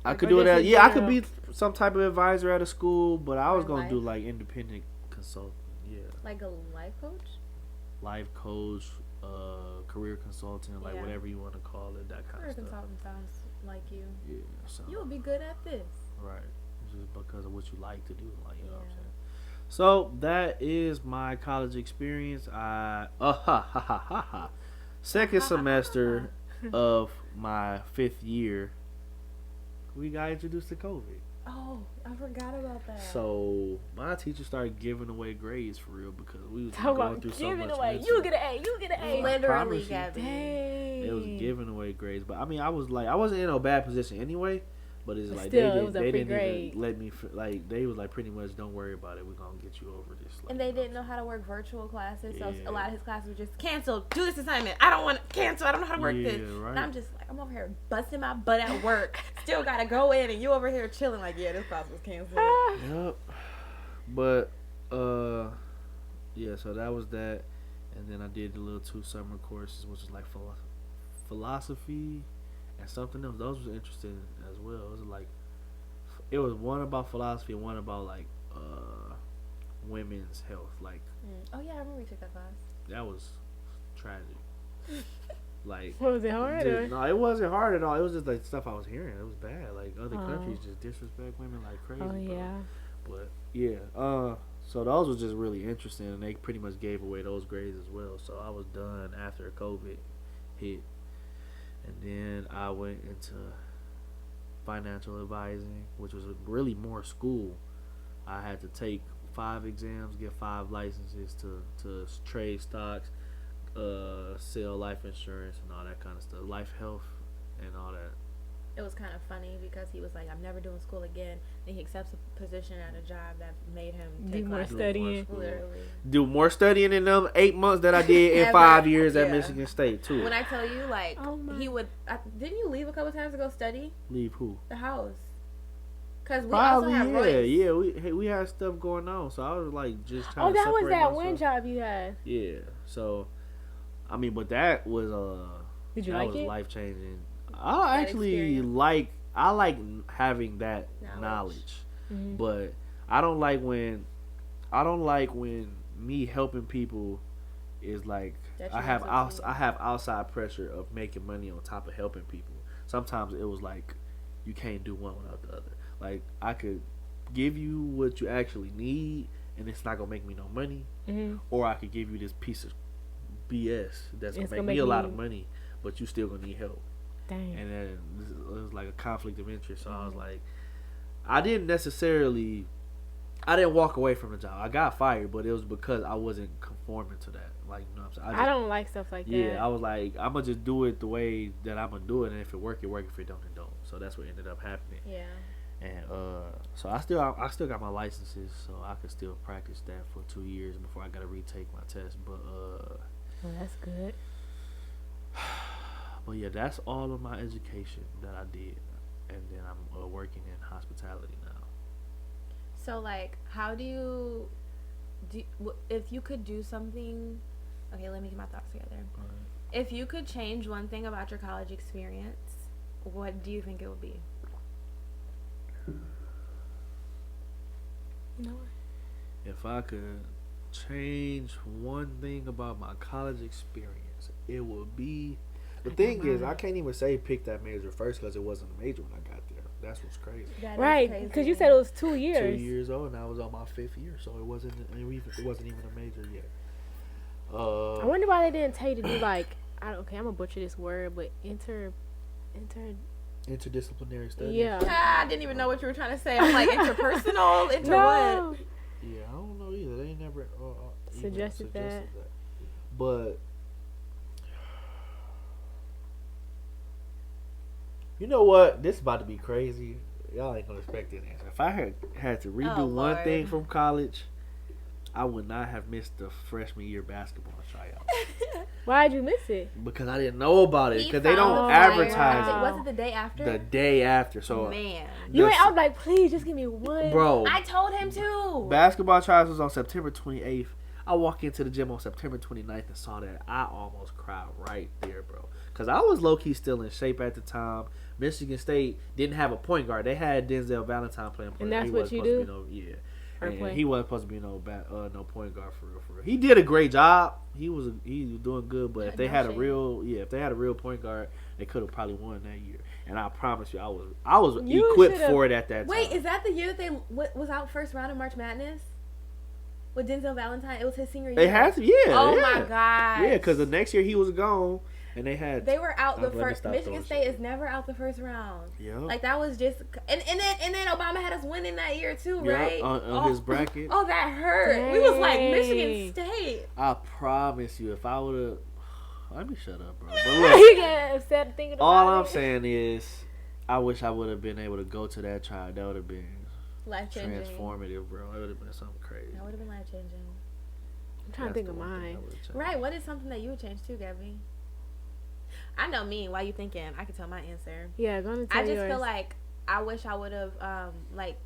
I could do it at I could be some type of advisor at a school, but I was gonna do like independent consulting. Yeah. Like a life coach? Life coach, career consultant, like whatever you want to call it, that kind of stuff. Career consultant sounds like you. Yeah. So, you would be good at this. Right. Just because of what you like to do, like you know what I'm saying. So that is my college experience. Second semester of my 5th year, we got introduced to COVID. Oh, I forgot about that. So my teacher started giving away grades for real because we was Talk going about through so giving much. away. You get an A. You get an A. Literally, Gabby. Dang. It was giving away grades, but I mean, I wasn't in a bad position anyway. But it's like still, they didn't even let me like they was like pretty much don't worry about it, we're gonna get you over this. Like, and they didn't know how to work virtual classes, so a lot of his classes were just canceled. Do this assignment. I don't want to cancel. I don't know how to work this. Right. And I'm just like, I'm over here busting my butt at work. Still gotta go in, and you over here chilling like, yeah, this class was canceled. Yep. But yeah, so that was that, and then I did the little 2 summer courses, which is like philosophy and something else. Those was interesting as well. It was one about philosophy and one about like women's health. Like, oh yeah, I remember you took that class. That was tragic. Like, was it hard? No, it wasn't hard at all. It was just like stuff I was hearing. It was bad. Like other countries just disrespect women like crazy. Oh yeah. But yeah, so those was just really interesting, and they pretty much gave away those grades as well. So I was done after COVID hit. And then I went into financial advising, which was really more school. I had to take 5 exams, get 5 licenses to trade stocks. sell life insurance and all that kind of stuff, life health and all that. It was kind of funny because he was like, I'm never doing school again. And he accepts a position at a job that made him take more classes. studying. Literally. Do more studying in them 8 months that I did in 5 years at Michigan State too. When I tell you, like, he would, didn't you leave a couple times to go study? Leave who? The house. Because we Probably, also have Royce. yeah. We had stuff going on, so I was like just trying to that was separate that myself. one job you had. Yeah, so I mean, but that was Did you that like was it? life changing. I actually like having that knowledge. Mm-hmm. But I don't like when me helping people is like I have outside pressure of making money on top of helping people. Sometimes it was like you can't do one without the other. Like I could give you what you actually need and it's not gonna make me no money, or I could give you this piece of BS that's gonna make me a lot of money, but you still gonna need help. Dang. And then it was like a conflict of interest. So I was like, I didn't walk away from the job. I got fired, but it was because I wasn't conforming to that. Like, you know what I'm saying? I don't like stuff like that. Yeah, I was like, I'm gonna just do it the way that I'm gonna do it, and if it work, it work. If it don't, it don't. So that's what ended up happening. Yeah. And so I still got my licenses, so I could still practice that for 2 years before I gotta retake my test. But well, that's good. But yeah, that's all of my education that I did, and then I'm working in hospitality now. So like, how do you if you could do something? Okay, let me get my thoughts together. If you could change one thing about your college experience, what do you think it would be? You know what? If I could change one thing about my college experience, it would be. The thing is, I can't even say pick that major first because it wasn't a major when I got there. That's what's crazy. Right, because you said it was 2 years. 2 years old, and I was on my 5th year, so it wasn't even a major yet. I wonder why they didn't tell you to do like, I'm gonna butcher this word, but interdisciplinary studies. Yeah. I didn't even know what you were trying to say. I'm like, interpersonal, what? Yeah, I don't know either. They never suggested that. But you know what? This is about to be crazy. Y'all ain't gonna expect this answer. If I had to redo one thing from college, I would not have missed the freshman year basketball tryout. Why'd you miss it? Because I didn't know about it. Because they don't advertise it. Was it the day after? The day after. So man, I was like, please just give me one. Bro, I told him to. Basketball tryouts was on September 28th. I walked into the gym on September 29th and saw that. I almost cried right there, bro. Because I was low-key still in shape at the time. Michigan State didn't have a point guard. They had Denzel Valentine playing. And that's what you do? And he wasn't supposed to be no point guard for real. He did a great job. He was doing good. But if they had a real point guard, they could have probably won that year. And I promise you, I was equipped for it at that time. Wait, is that the year that they was out first round of March Madness? With Denzel Valentine, it was his senior year. They had to, yeah. Oh yeah. my god. Yeah, because the next year he was gone, and they were out the first. Michigan State is never out the first round. Yeah. Like that was just, and then Obama had us winning that year too, right? On his bracket. Oh, that hurt. Dang. We was like Michigan State. I promise you, if I would have, let me shut up, bro. But look, you get upset thinking about all I'm saying is, I wish I would have been able to go to that trial. That would have been life-changing. Transformative, bro. It would have been something crazy. That would have been life-changing. I'm trying to think of mine. Right, what is something that you would change too, Gabby? I know me. Why you thinking? I can tell my answer. Yeah, go ahead. I just feel like I wish I would have like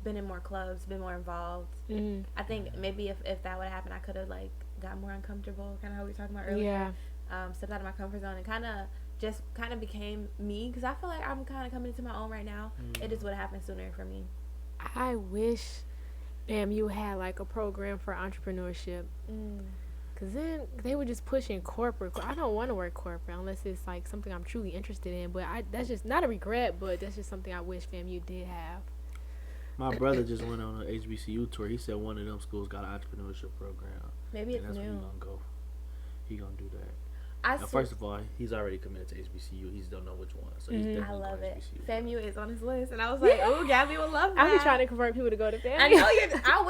been in more clubs, been more involved. Mm-hmm. I think maybe if that would have happened, I could have like got more uncomfortable, kind of how we were talking about earlier. Yeah. Stepped out of my comfort zone and kind of became me, because I feel like I'm kind of coming into my own right now. Mm-hmm. It just would have happened sooner for me. I wish, you had like a program for entrepreneurship. Because then they were just pushing corporate. I don't want to work corporate unless it's like something I'm truly interested in. But that's just not a regret, but that's just something I wish FAMU did have. My brother just went on an HBCU tour. He said one of them schools got an entrepreneurship program. Maybe it's that's new. Where he gonna go. He gonna do that. First of all, he's already committed to HBCU. He just don't know which one. So he's definitely I love going it. HBCU. FAMU is on his list, and I was like, "Oh, Gabby would love that." I be trying to convert people to go to FAMU. I know you. I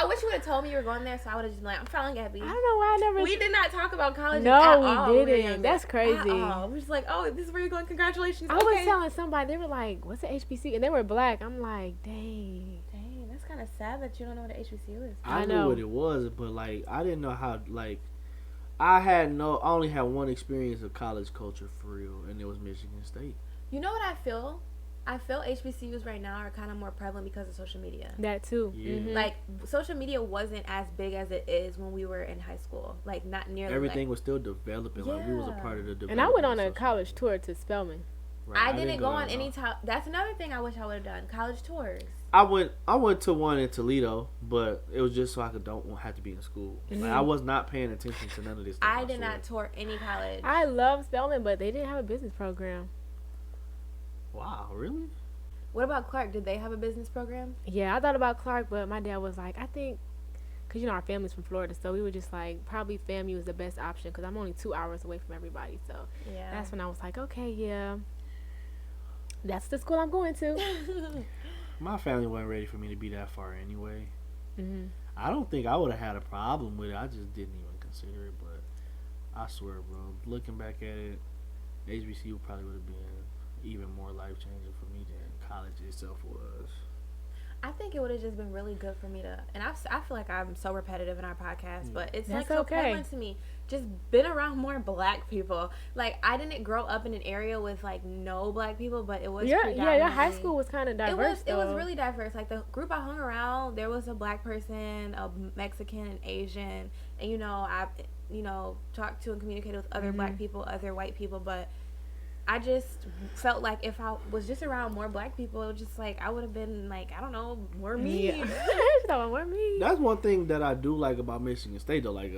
wish you would have told me you were going there, so I would have just been like, "I'm following Gabby." I don't know why I never. We did not talk about college. No, at we all when were didn't. younger. That's crazy. At all. We're just like, "Oh, this is where you're going. Congratulations." I was telling somebody, they were like, "What's the HBC?" And they were black. I'm like, dang, that's kind of sad that you don't know what the HBCU is. I know knew what it was, but like I didn't know how. Like I only had one experience of college culture for real, and it was Michigan State. You know what I feel? I feel HBCUs right now are kind of more prevalent because of social media. that too. Yeah. Mhm. Like, social media wasn't as big as it is when we were in high school. Like, not nearly. Everything was still developing. Like we was a part of the development. And I went on a of social college media. tour to Spelman. Right. I didn't go on there, any no. time. That's another thing I wish I would have done. College tours. I went to one in Toledo, but it was just so I don't have to be in school. Like, I was not paying attention to none of this stuff. I did not tour any college. I love Spelman, but they didn't have a business program. Wow, really? What about Clark? Did they have a business program? Yeah, I thought about Clark, but my dad was like, I think, because, you know, our family's from Florida, so we were just like, probably FAMU is the best option because I'm only 2 hours away from everybody. So Yeah. that's when I was like, okay, yeah, that's the school I'm going to. My family wasn't ready for me to be that far anyway. Mm-hmm. I don't think I would have had a problem with it. I just didn't even consider it. But I swear, bro, looking back at it, HBCU probably would have been even more life changing for me than college itself was. I think it would have just been really good for me to, and I feel like I'm so repetitive in our podcast, but it's That's like so okay. prevalent to me. Just been around more black people. Like, I didn't grow up in an area with like no black people, but it was Yeah, your high predominantly- school was kind of diverse. It was really diverse. Like, the group I hung around, there was a black person, a Mexican, and Asian, and I talked to and communicated with other black people, other white people, but I just felt like if I was just around more black people, it was just like I would have been like, I don't know, more me. Yeah. More me. That's one thing that I do like about Michigan State, though. Like,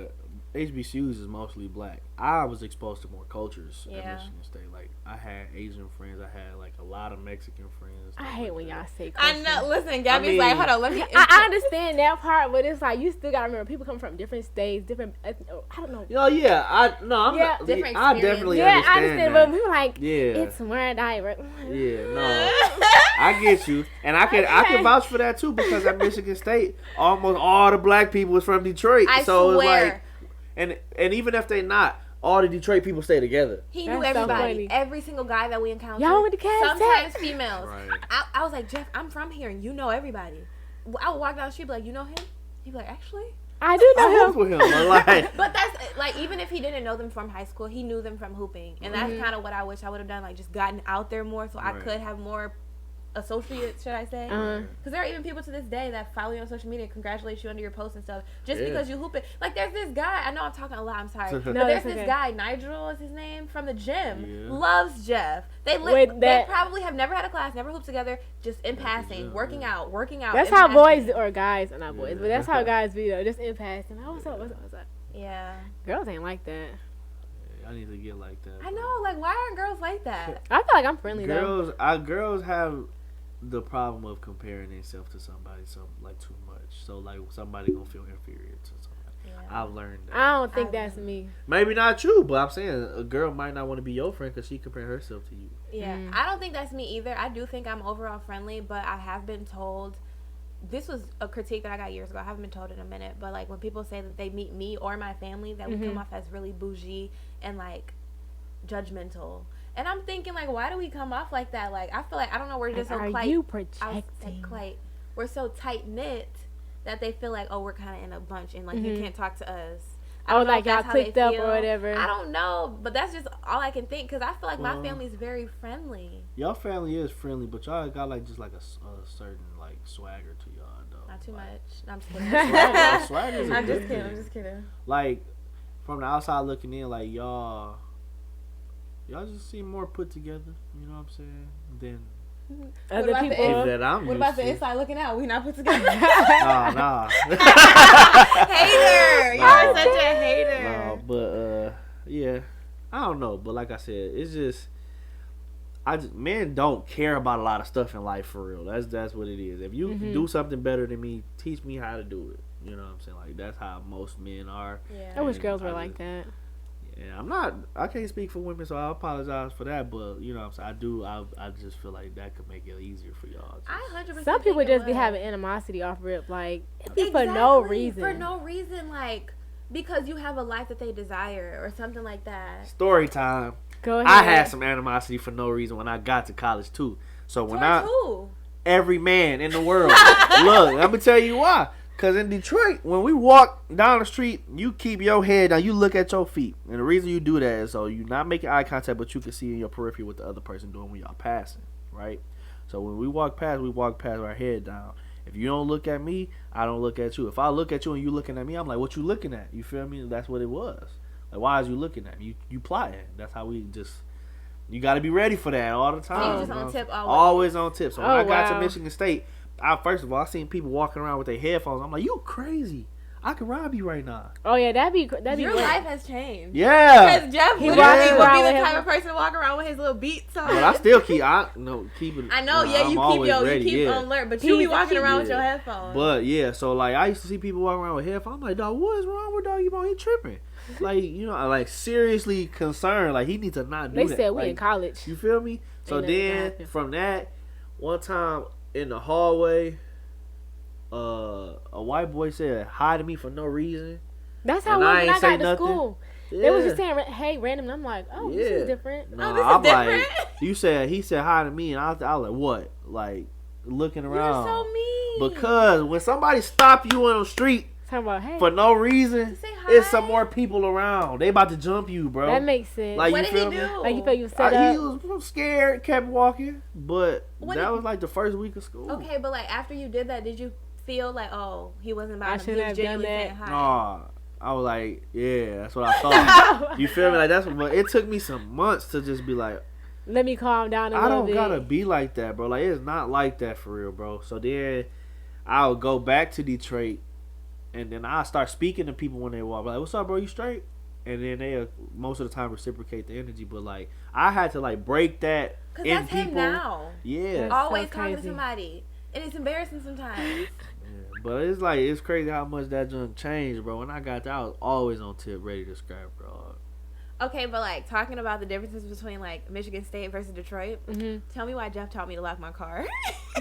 HBCUs is mostly black. I was exposed to more cultures at Michigan State. Like, I had Asian friends. I had like a lot of Mexican friends. I hate when y'all say I culture. know. Listen, Gabby's like, hold on, let me. I understand that part, but it's like you still gotta remember people come from different states, different. I don't know. Oh yeah, I Different definitely Yeah, I understand understand, that. but people like Yeah. it's more diverse. Yeah, no, I get you, and I can vouch for that too because at Michigan State, almost all the black people was from Detroit. I so swear. It's like, and even if they not, all the Detroit people stay together. He knew That's so everybody, funny. every single guy that we encountered. Y'all went to Cass Sometimes Tech? females. Right. I was like, Jeff, I'm from here, and you know everybody. I would walk down the street, be like, you know him? He'd be like, actually. I do I know hoop him. with him, but like, But that's like, even if he didn't know them from high school, he knew them from hooping, and that's kind of what I wish I would have done. Like, just gotten out there more, so I Right. could have more associates, should I say? Because there are even people to this day that follow you on social media, congratulate you under your posts and stuff, just Yeah. because you hoop it. Like, there's this guy. I know I'm talking a lot. I'm sorry. No, But there's that's this okay. guy, Nigel is his name, from the gym. Yeah. Loves Jeff. They Wait, they probably have never had a class, never hooped together, just in passing, gym, working out. That's in how passing. boys or guys, or not boys, Yeah. but that's how guys be though, just in passing. Oh, what's up? What's up? What's up? Yeah. Girls ain't like that. I need to get like that. I know. Like, why aren't girls like that? I feel like I'm friendly though. Girls have the problem of comparing themselves to somebody too much. So like somebody gonna feel inferior to somebody. Yeah. I've learned that. I don't think that's me. Maybe not you, but I'm saying a girl might not want to be your friend because she compare herself to you. Yeah, I don't think that's me either. I do think I'm overall friendly, but I have been told, this was a critique that I got years ago. I haven't been told in a minute, but like when people say that they meet me or my family, that we come off as really bougie and like judgmental. And I'm thinking, like, why do we come off like that? Like, I feel like, I don't know, we're just so Are quite, you I was projecting? quite, we're so tight knit that they feel like, oh, we're kind of in a bunch and like you can't talk to us. I Oh, don't know like if that's y'all how they clicked up or feel. whatever. I don't know, but that's just all I can think because I feel like my Well, family is very friendly. Your family is friendly, but y'all got like just like a certain like swagger to y'all though. Not too Like, much. No, I'm just kidding. swagger is a I'm good just kidding. thing. I'm just kidding. Like from the outside looking in, like y'all just seem more put together. You know what I'm saying? Than Other about the people. that I'm What used about the to. inside looking out? We not put together. Nah. Hater. You're Nah. such a hater. No, but yeah, I don't know. But like I said, it's just men don't care about a lot of stuff in life for real. That's what it is. If you do something better than me, teach me how to do it. You know what I'm saying? Like that's how most men are. Yeah. I wish And girls were I like just- that. Yeah, Yeah, I can't speak for women, so I apologize for that. But you know, what I'm saying I just feel like that could make it easier for y'all. I 100%. Some people think it just be would. having animosity off rip, like for no reason. For no reason, like because you have a life that they desire or something like that. Story time. Go ahead. I had some animosity for no reason when I got to college too. So when Who? every man in the world, look, let me tell you why. Cause in Detroit, when we walk down the street, you keep your head down, you look at your feet, and the reason you do that is so you're not making eye contact, but you can see in your periphery what the other person doing when y'all passing, right? So when we walk past with our head down. If you don't look at me, I don't look at you. If I look at you and you looking at me, I'm like, what you looking at? You feel me? That's what it was. Like, why is you looking at me? You plotting. That's how we just. You got to be ready for that all the time. So you just on tip always. Always on tip. So when I got to wow. Michigan State, first of all, I seen people walking around with their headphones. I'm like, you crazy. I could rob you right now. Oh yeah, that'd be Your great. life has changed. Yeah. Because Jeff He literally would walking be the around type with of person to walk around with his little beats on. But I still keep it. I know, yeah, I'm you always keep ready, you keep yeah. alert, but you be walking around with Yeah. your headphones. But yeah, so like I used to see people walking around with headphones. I'm like, dog, what is wrong with dog? He tripping. Like, you know, I like seriously concerned. Like he needs to not do They that. said we like, in college. You feel me? So Ain't nothing then happen. from that, one time in the hallway, a white boy said hi to me for no reason. That's how And it was I when ain't I say got to nothing. school. Yeah. They was just saying, "Hey, random." And I'm like, "Oh, this Yeah. is different." No, this is I'm different? like, he said hi to me, and I was like, what? Like looking You're around. so mean. Because when somebody stop you on the street Talking about, hey, for no reason, Say it's hi. some more people around. They about to jump you, bro. that makes sense. Like, What you did he feel me? do? Like you feel you set He up. was scared, kept walking, but What that did- was like the first week of school. Okay, but like after you did that, did you feel like, oh, he wasn't I about to shouldn't he was have done genuinely that. saying hi? Nah, I was like, yeah, that's what I thought. You feel me? Like but it took me some months to just be like, Let me calm down a I little don't bit. gotta be like that, bro. Like it's not like that for real, bro. So then I'll go back to Detroit, and then I'll start speaking to people when they walk. Like, what's up, bro? You straight? And then they most of the time reciprocate the energy. But like I had to like break that Cause in that's people. him now. Yeah. That's Always so talking to crazy. somebody, and it's embarrassing sometimes. Yeah, but it's like it's crazy how much that junk changed, bro. When I got there, I was always on tip, ready to scrap, bro. Okay, but like talking about the differences between like Michigan State versus Detroit. Mm-hmm. Tell me why Jeff taught me to lock my car.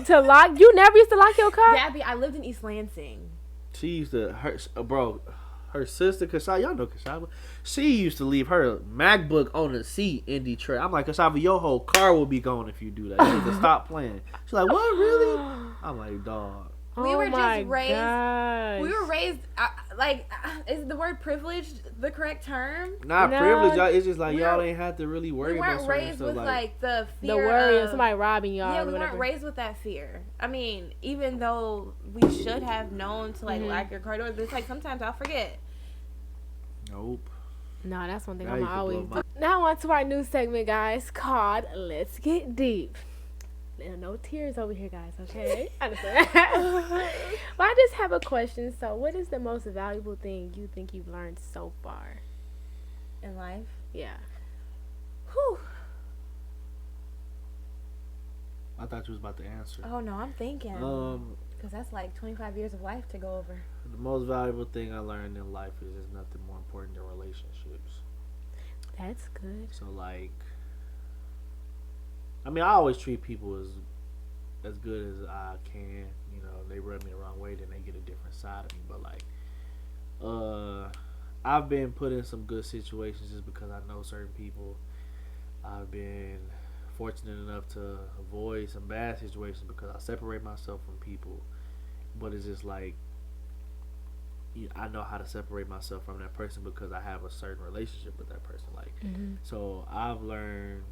To lock, you never used to lock your car. Gabby, I lived in East Lansing. She used to her sister Kasava, y'all know Kasava. She used to leave her MacBook on the seat in Detroit. I'm like, Kasava, your whole car will be gone if you do that. You need to stop playing. She's like, what, really? I'm like, dog. We Oh were my just raised. gosh. We were raised is the word privileged the correct term? Not No, privileged, y'all. It's just like we y'all were- ain't have to really worry We about weren't certain raised stuff. with like the fear the worry of of somebody robbing y'all. Yeah, or we whatever. weren't raised with that fear. I mean, even though we should have known to like lock your car doors, but it's like sometimes I'll forget. Nope. No, that's one thing Now I'm you can always blow do. Now on to our new segment, guys, called Let's Get Deep. No tears over here, guys, okay? Understand? Well, I just have a question. So, what is the most valuable thing you think you've learned so far? In life. Yeah. Whew. I thought you was about to answer. Oh no, I'm thinking. Because that's like 25 years of life to go over. The most valuable thing I learned in life is there's nothing more important than relationships. That's good. So like, I mean, I always treat people as good as I can. You know, they rub me the wrong way, then they get a different side of me. But like, I've been put in some good situations just because I know certain people. I've been fortunate enough to avoid some bad situations because I separate myself from people. But it's just like, I know how to separate myself from that person because I have a certain relationship with that person. Like, so I've learned,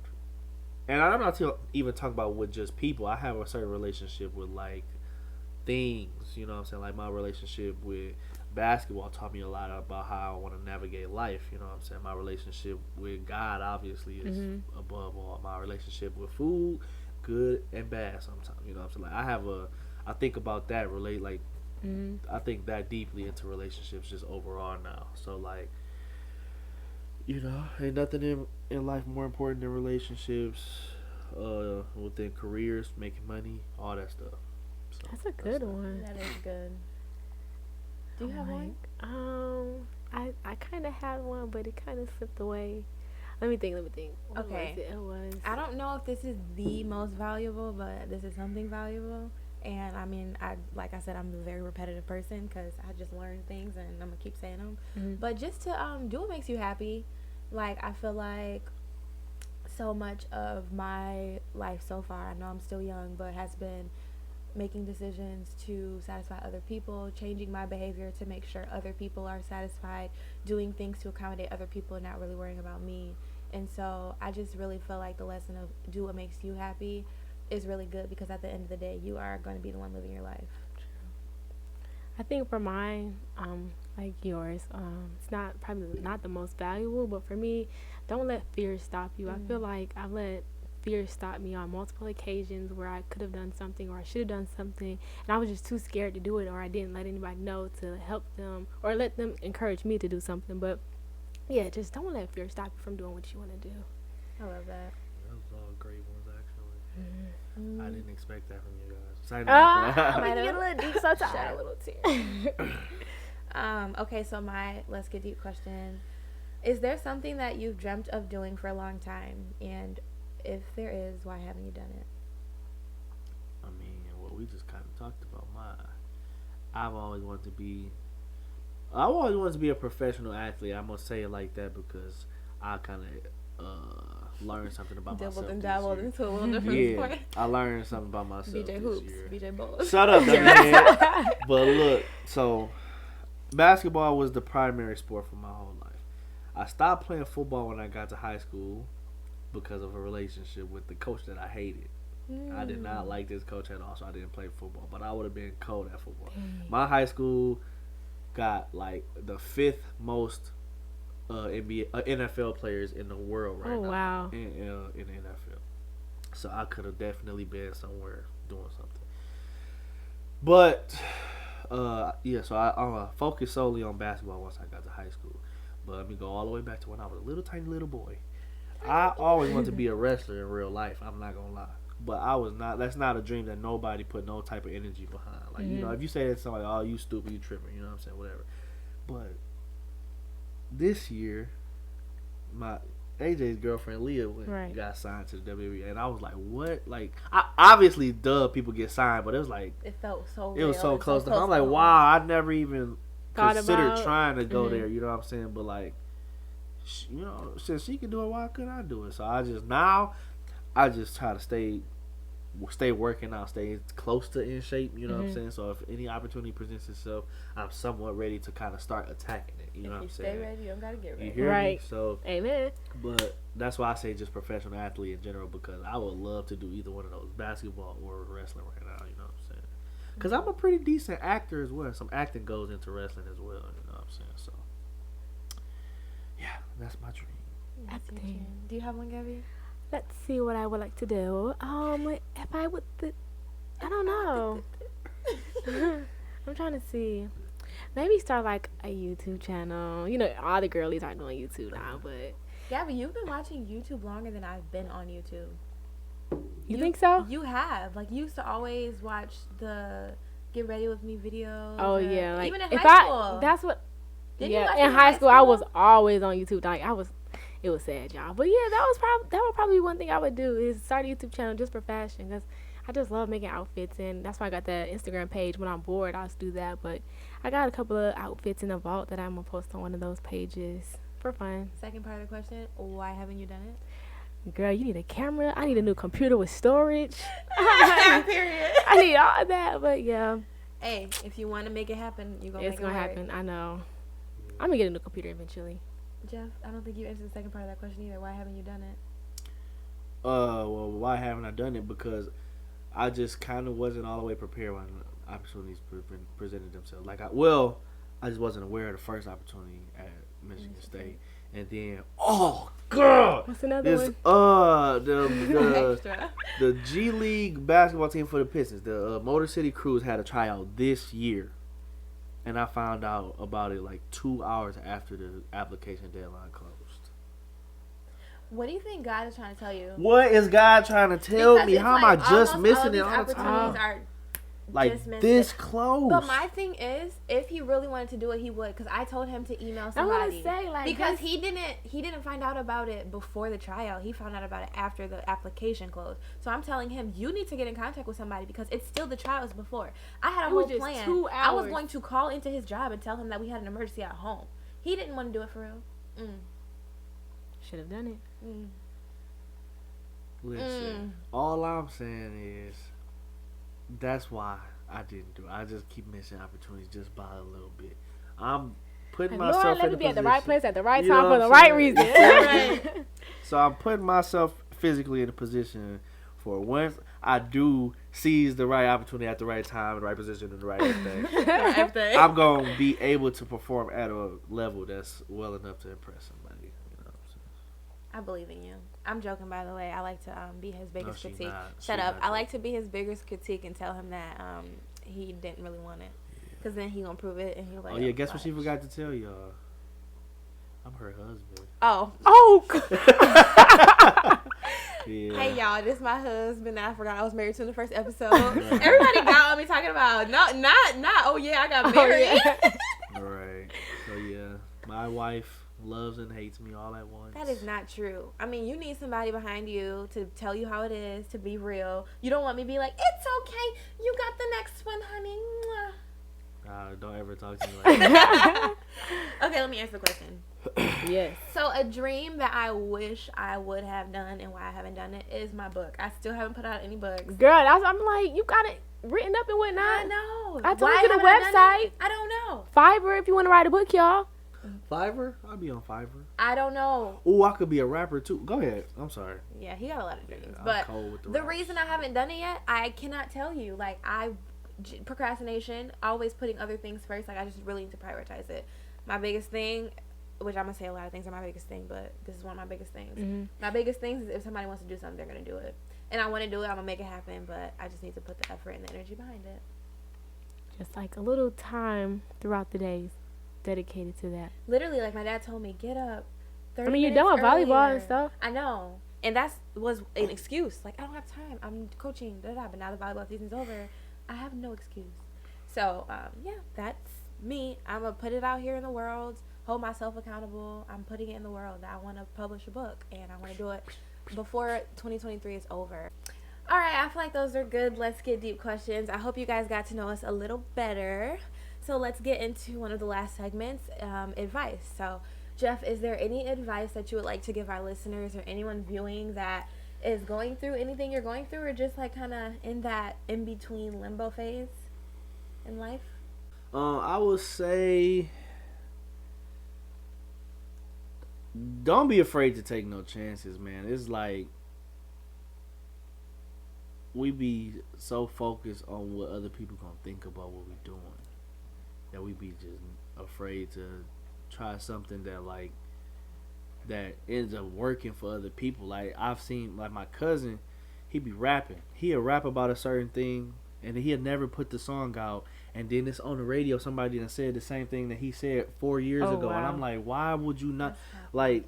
and I'm not even talking about with just people. I have a certain relationship with like things, you know what I'm saying? Like my relationship with basketball taught me a lot about how I want to navigate life, you know what I'm saying? My relationship with God obviously is above all. My relationship with food, good and bad sometimes, you know what I'm saying? Like I think about that I think that deeply into relationships just overall now. So like, you know, ain't nothing in life more important than relationships, within careers, making money, all that stuff. So That's a good one. That is good. Do you have one? I kind of had one, but it kind of slipped away. Let me think. What Okay. was it? It was. I don't know if this is the most valuable, but this is something valuable. And I mean, like I said, I'm a very repetitive person because I just learn things and I'm gonna keep saying them. Mm-hmm. But just to do what makes you happy. Like, I feel like so much of my life so far, I know I'm still young, but has been making decisions to satisfy other people, changing my behavior to make sure other people are satisfied, doing things to accommodate other people and not really worrying about me. And so I just really feel like the lesson of do what makes you happy is really good, because at the end of the day, you are going to be the one living your life. I think for mine, like yours, it's probably not the most valuable, but for me, don't let fear stop you. I feel like I've let fear stop me on multiple occasions where I could have done something or I should have done something, and I was just too scared to do it, or I didn't let anybody know to help them or let them encourage me to do something. But yeah, just don't let fear stop you from doing what you want to do. I love that. That was all great ones, actually. Mm-hmm. I didn't expect that from you guys. I might get have a little deep sometimes. shed a little tear. Okay, so my let's get deep question: is there something that you've dreamt of doing for a long time, and if there is, why haven't you done it? I mean, well, we just kind of talked about mine. I've always wanted to be. I always wanted to be a professional athlete. I'm gonna say it like that because I kind of learned something about Dabbled myself and this dabbled year. into a little different Yeah, sport. I learned something about myself BJ this Hoops, year. BJ Balls. Shut up, man. But look, so basketball was the primary sport for my whole life. I stopped playing football when I got to high school because of a relationship with the coach that I hated. I did not like this coach at all, so I didn't play football. But I would have been cold at football. My high school got like the 5th most NFL players in the world right now. Oh wow! In the NFL, so I could have definitely been somewhere doing something. But yeah, so I focused solely on basketball once I got to high school. But let me go all the way back to when I was a little tiny little boy. I always wanted to be a wrestler in real life. I'm not gonna lie, but I was not. That's not a dream that nobody put no type of energy behind. Like you know, if you say that to somebody, oh, you stupid, you tripping, you know what I'm saying, whatever. But this year, my AJ's girlfriend Leah got signed to the WWE, and I was like, "What?" Like, obviously, people get signed, but it was like it felt so. It was so close to. Close I'm like, wow, I never even considered trying to go there. You know what I'm saying? But like, you know, since she could do it, why couldn't I do it? So I just try to stay working out, stay close to in shape, you know what I'm saying? So if any opportunity presents itself, I'm somewhat ready to kind of start attacking it, you know what I'm saying? Stay ready, you don't gotta get ready. You hear me? So, amen. But that's why I say just professional athlete in general, because I would love to do either one of those, basketball or wrestling right now, you know what I'm saying? Because I'm a pretty decent actor as well. Some acting goes into wrestling as well, you know what I'm saying? So, yeah, that's my dream. Acting. Do you have one, Gabby? Let's see what I would like to do. If I would, I don't know. I'm trying to see. Maybe start like a YouTube channel. You know, all the girlies are doing YouTube now, but Gabby, you've been watching YouTube longer than I've been on YouTube. You think so? You have. Like, you used to always watch the Get Ready With Me videos. Oh yeah, like even in high school. That's what. Didn't yeah, you in high school I was always on YouTube. Like it was sad, y'all. But yeah, that would probably be one thing I would do is start a YouTube channel just for fashion, because I just love making outfits, and that's why I got that Instagram page. When I'm bored, I'll just do that. But I got a couple of outfits in the vault that I'm gonna post on one of those pages for fun. Second part of the question: why haven't you done it? Girl, you need a camera. I need a new computer with storage. Period. I need all that, but yeah. Hey, if you want to make it happen, you're gonna. It's gonna happen. I know. I'm gonna get a new computer eventually. Jeff, I don't think you answered the second part of that question either. Why haven't you done it? Well, why haven't I done it? Because I just kind of wasn't all the way prepared when opportunities presented themselves. Like, I just wasn't aware of the first opportunity at Michigan State, and then God, what's another one? The G League basketball team for the Pistons, the Motor City Cruise, had a tryout this year. And I found out about it like 2 hours after the application deadline closed. What do you think God is trying to tell you? What is God trying to tell me? How am I just all missing it these all the time? Opportunities are Like Just missed this it. close. But my thing is, if he really wanted to do it, he would. Because I told him to email somebody. Say, like, because he didn't find out about it before the tryout. He found out about it after the application closed. So I'm telling him, you need to get in contact with somebody because it's still the tryouts before. I had a whole plan. 2 hours. I was going to call into his job and tell him that we had an emergency at home. He didn't want to do it for real. Should have done it. Listen, all I'm saying is that's why I didn't do it. I just keep missing opportunities just by a little bit. I'm putting Lord, myself let in me a be at the position. right place at the right You know time for what the I'm right saying? reason. Right. So I'm putting myself physically in a position for once I do seize the right opportunity at the right time, the right position, and the right everything. I'm going to be able to perform at a level that's well enough to impress somebody. You know what I'm saying? I believe in you. I'm joking, by the way. I like to be his biggest she's critique. not. Shut She's up. not I like to be his biggest critique and tell him that he didn't really want it. Because then he gonna prove it and he'll like. Oh yeah, guess what she forgot to tell y'all? I'm her husband. Oh. Yeah. Hey y'all, this is my husband. I forgot I was married to in the first episode. Everybody got on me talking about not. Oh yeah, I got married. Right. So yeah, my wife loves and hates me all at once. That is not true. I mean, you need somebody behind you to tell you how it is, to be real. You don't want me to be like, it's okay. You got the next one, honey. Don't ever talk to me like that. Okay, let me answer the question. Yes. So a dream that I wish I would have done and why I haven't done it is my book. I still haven't put out any books. Girl, I'm like, you got it written up and whatnot. I know. I told Why you the haven't I done website. it? I don't know. Fiverr if you want to write a book, y'all. Fiverr? I'll be on Fiverr. I don't know. Oh, I could be a rapper too. Go ahead. I'm sorry. Yeah, he got a lot of dreams. I'm But cold with the raps. reason I haven't done it yet, I cannot tell you. Like, procrastination, always putting other things first. Like, I just really need to prioritize it. My biggest thing, which I'm going to say a lot of things are my biggest thing, but this is one of my biggest things. Mm-hmm. My biggest things is if somebody wants to do something, they're going to do it. And I want to do it. I'm going to make it happen, but I just need to put the effort and the energy behind it. Just like a little time throughout the days dedicated to that. Literally, like my dad told me, get up 30 I mean, you're minutes done with volleyball earlier. and stuff. I know. And that was an excuse. Like, I don't have time. I'm coaching. But now the volleyball season's over. I have no excuse. So, yeah, that's me. I'm going to put it out here in the world, hold myself accountable. I'm putting it in the world that I want to publish a book, and I want to do it before 2023 is over. All right, I feel like those are good Let's Get Deep questions. I hope you guys got to know us a little better. So let's get into one of the last segments, advice. So, Jeff, is there any advice that you would like to give our listeners or anyone viewing that is going through anything you're going through, or just like kind of in that in-between limbo phase in life? I would say don't be afraid to take no chances, man. It's like we be so focused on what other people gonna think about what we doing that we be just afraid to try something that ends up working for other people. Like, I've seen, like, my cousin, he be rapping. He'll rap about a certain thing, and he'll never put the song out. And then it's on the radio, somebody done said the same thing that he said 4 years ago. Wow. And I'm like, why would you not? Like,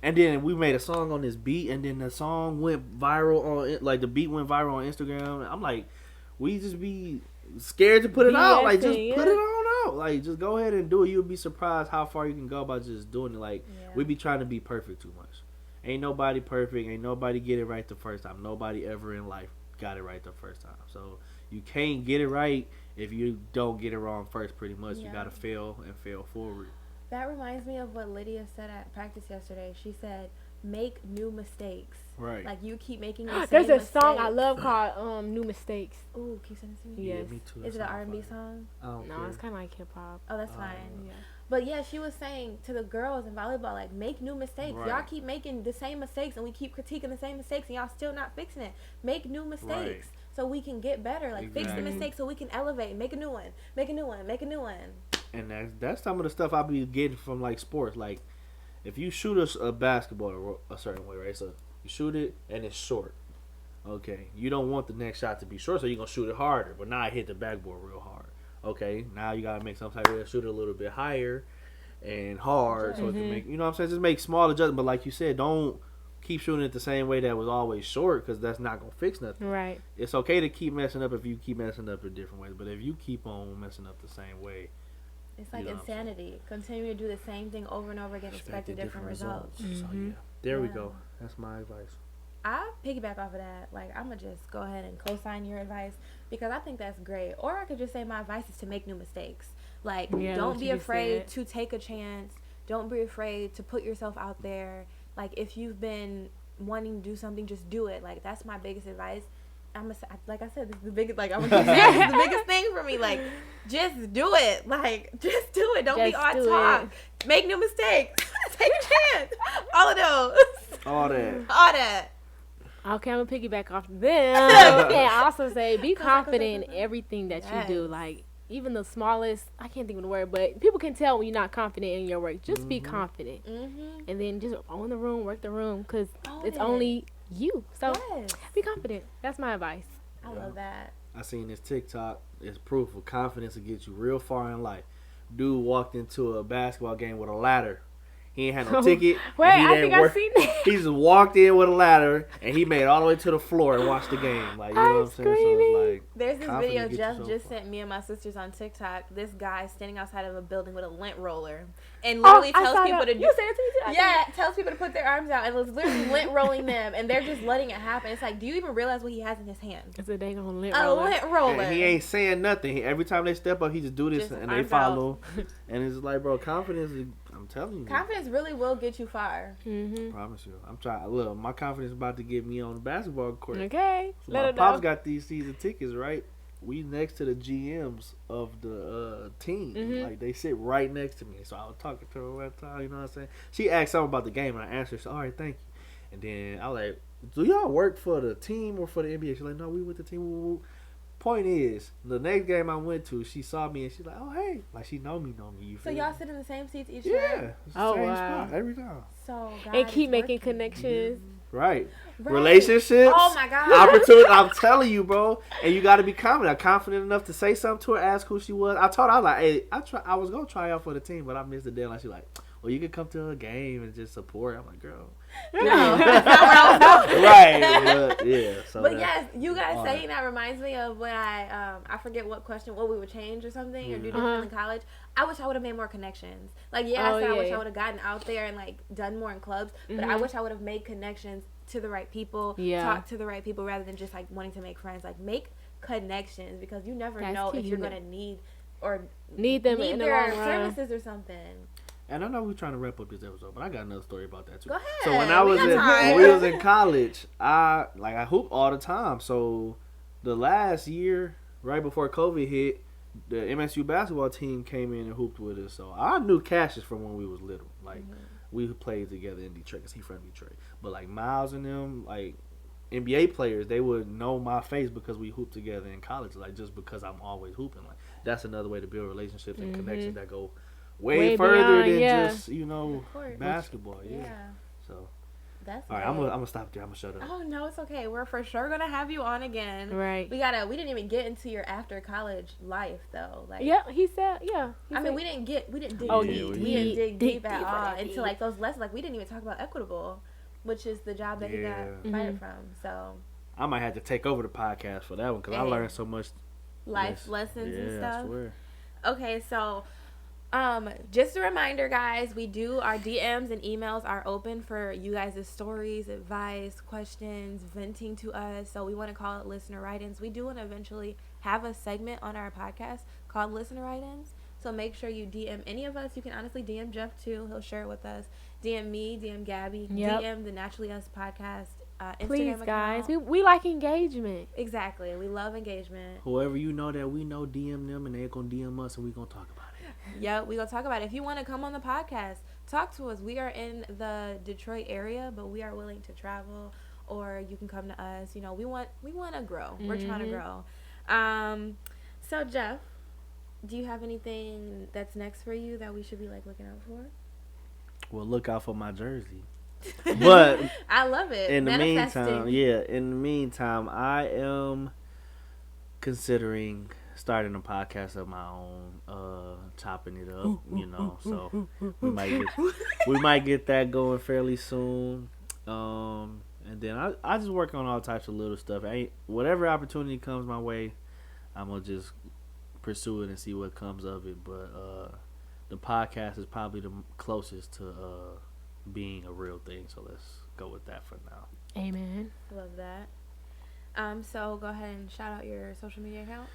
and then we made a song on this beat, and then the song went viral on, like, the beat went viral on Instagram. I'm like, we just be scared to put it out. Like, just put it on out. Like, just go ahead and do it. You'll be surprised how far you can go by just doing it. Like, we be trying to be perfect too much. Ain't nobody perfect. Ain't nobody get it right the first time. Nobody ever in life got it right the first time. So you can't get it right if you don't get it wrong first, pretty much. You got to fail and fail forward. That reminds me of what Lydia said at practice yesterday. She said, make new mistakes. Right. Like, you keep making the same There's a mistakes. song I love called New Mistakes. Ooh, can you send it to me? Yes. Yeah, me too. Is it an R&B song? I don't No, care. it's kind of like hip hop. Oh, that's fine. Yeah. But yeah, she was saying to the girls in volleyball, like, make new mistakes. Right. Y'all keep making the same mistakes, and we keep critiquing the same mistakes, and y'all still not fixing it. Make new mistakes so we can get better. Like, fix the mistakes so we can elevate. Make a new one. Make a new one. Make a new one. And that's some of the stuff I be getting from, like, sports. Like, if you shoot a basketball a certain way, right? So you shoot it and it's short. Okay, you don't want the next shot to be short, so you're gonna shoot it harder. But now I hit the backboard real hard. Okay, now you gotta make some type of shoot it a little bit higher and hard, so it can make, you know what I'm saying? Just make small adjustments. But like you said, don't keep shooting it the same way that was always short, because that's not gonna fix nothing. Right. It's okay to keep messing up if you keep messing up in different ways, but if you keep on messing up the same way, it's like insanity. Continue to do the same thing over and over again, expecting different results. So yeah, there we go. That's my advice. I piggyback off of that. Like, I'm gonna just go ahead and co-sign your advice because I think that's great. Or I could just say my advice is to make new mistakes. Like, don't be afraid to take a chance. Don't be afraid to put yourself out there. Like, if you've been wanting to do something, just do it. Like, that's my biggest advice. Like I said, this is the biggest. Like, I'm gonna say this is the biggest thing for me. Like, just do it. Like, just do it. Don't be on talk. Make new mistakes. Take a chance. All of those. All that. Okay, I'm gonna piggyback off them. And also say, be confident in everything that you do. Like, even the smallest, I can't think of the word, but people can tell when you're not confident in your work. Just be confident. And then just own the room, work the room, because it's only you. So be confident. That's my advice. I love that. I seen this TikTok. It's proof of confidence will get you real far in life. Dude walked into a basketball game with a ladder. He ain't had no ticket. Wait, I think I've seen that. He just walked in with a ladder, and he made it all the way to the floor and watched the game. Like, you know what I'm saying? So it's like, there's this video Jeff just sent me and my sisters on TikTok. This guy standing outside of a building with a lint roller and literally tells people to do. You said it to me too. Yeah, tells people to put their arms out and was literally lint rolling them, and they're just letting it happen. It's like, do you even realize what he has in his hand? It's a dang on lint roller. A lint roller. And he ain't saying nothing. Every time they step up, he just do this, and they follow. And it's like, bro, confidence is, I'm telling you. Confidence really will get you far. Promise you. I'm trying. Look, my confidence is about to get me on the basketball court. Okay. So my pops got these season tickets, right? We next to the GMs of the team. Like, they sit right next to me. So I was talking to her one time, you know what I'm saying? She asked something about the game, and I answered. She said, all right, thank you. And then I was like, do y'all work for the team or for the NBA? She's like, no, we with the team. Point is, the next game I went to, she saw me and she's like, "Oh hey," like she know me. You feel so y'all me? sit in the same seats each Yeah, time? it's the same spot every time. So and keep making connections. Right. Relationships. Oh my God. Opportunity. I'm telling you, bro. And you got to be confident enough to say something to her. Ask who she was. I told her, I was like, "Hey, I was gonna try out for the team, but I missed the deadline." She's like, "Well, you could come to a game and just support." I'm like, "Girl." No, that's not what I was doing. Right. But yeah. So but yes, you guys saying that reminds me of when I forget what we would change or something or do different in college. I wish I would have made more connections. Like, I wish I would have gotten out there and like done more in clubs, but I wish I would have made connections to the right people, talk to the right people rather than just like wanting to make friends. Like, make connections because you never know if you're gonna need them in their services or something. And I know we're trying to wrap up this episode, but I got another story about that too. Go ahead. So when we was in college, I hooped all the time. So the last year, right before COVID hit, the MSU basketball team came in and hooped with us. So I knew Cassius from when we was little. Like, we played together in Detroit because he from Detroit. But like Miles and them, like NBA players, they would know my face because we hooped together in college. Like, just because I'm always hooping. Like, that's another way to build relationships and connections that go way further beyond, than just, basketball. Yeah. So, that's all right, I'm gonna stop there. I'm gonna shut up. Oh no, it's okay. We're for sure gonna have you on again. Right. We didn't even get into your after college life though. Like, he said. We didn't dig deep at all into like those lessons. Like, we didn't even talk about Equitable, which is the job that he got fired from. So I might have to take over the podcast for that one because I learned so much life lessons and stuff. I swear. Okay, so just a reminder, guys, our DMs and emails are open for you guys' stories, advice, questions, venting to us. So we want to call it listener write-ins. We do want to eventually have a segment on our podcast called listener write-ins. So make sure you DM any of us. You can honestly DM Jeff too. He'll share it with us. DM me, DM Gabby, DM the Naturally Us podcast Instagram Please, account. guys. We like engagement. Exactly. We love engagement. Whoever you know that we know, DM them and they're going to DM us and we're going to talk about it. Yeah, we're going to talk about it. If you want to come on the podcast, talk to us. We are in the Detroit area, but we are willing to travel, or you can come to us. You know, we want to grow. We're trying to grow. So, Jeff, do you have anything that's next for you that we should be, like, looking out for? Well, look out for my jersey. But I love it. In the meantime, I am considering starting a podcast of my own, chopping it up, so we might get that going fairly soon. And then I just work on all types of little stuff. Whatever opportunity comes my way, I'm gonna just pursue it and see what comes of it. But the podcast is probably the closest to being a real thing. So let's go with that for now. Amen. Love that. So go ahead and shout out your social media accounts.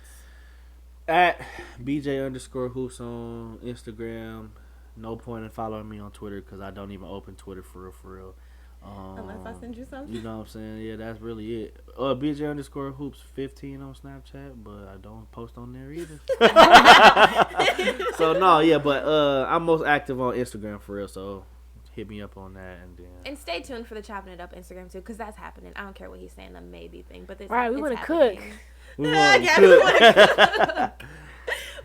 At BJ_hoops on Instagram. No point in following me on Twitter because I don't even open Twitter for real. Unless I send you something. You know what I'm saying? Yeah, that's really it. BJ_hoops 15 on Snapchat, but I don't post on there either. So no, yeah, but I'm most active on Instagram for real. So hit me up on that, and stay tuned for the Chopping It Up Instagram too, because that's happening. I don't care what he's saying, the maybe thing, but this right, we want to cook. We want to cook.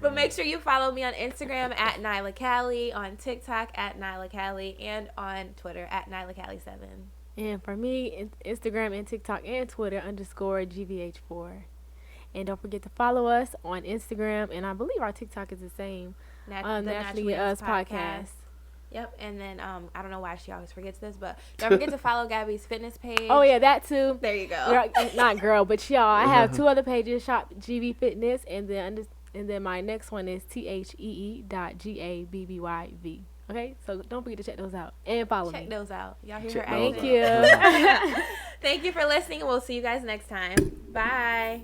But make sure you follow me on Instagram at Nyla Cali, on TikTok at Nyla Cali, and on Twitter at Nyla Cali7. And for me, Instagram and TikTok and Twitter _GVH4. And don't forget to follow us on Instagram, and I believe our TikTok is the same. Naturally Us Podcast. Yep, and then I don't know why she always forgets this, but don't forget to follow Gabby's fitness page. Oh yeah, that too. There you go. Not girl, but y'all. I have 2 other pages: Shop GB Fitness, and then my next one is THEE.GABBYV. Okay, so don't forget to check those out and follow me. Check those out. Y'all hear her? Thank you. Thank you for listening. We'll see you guys next time. Bye.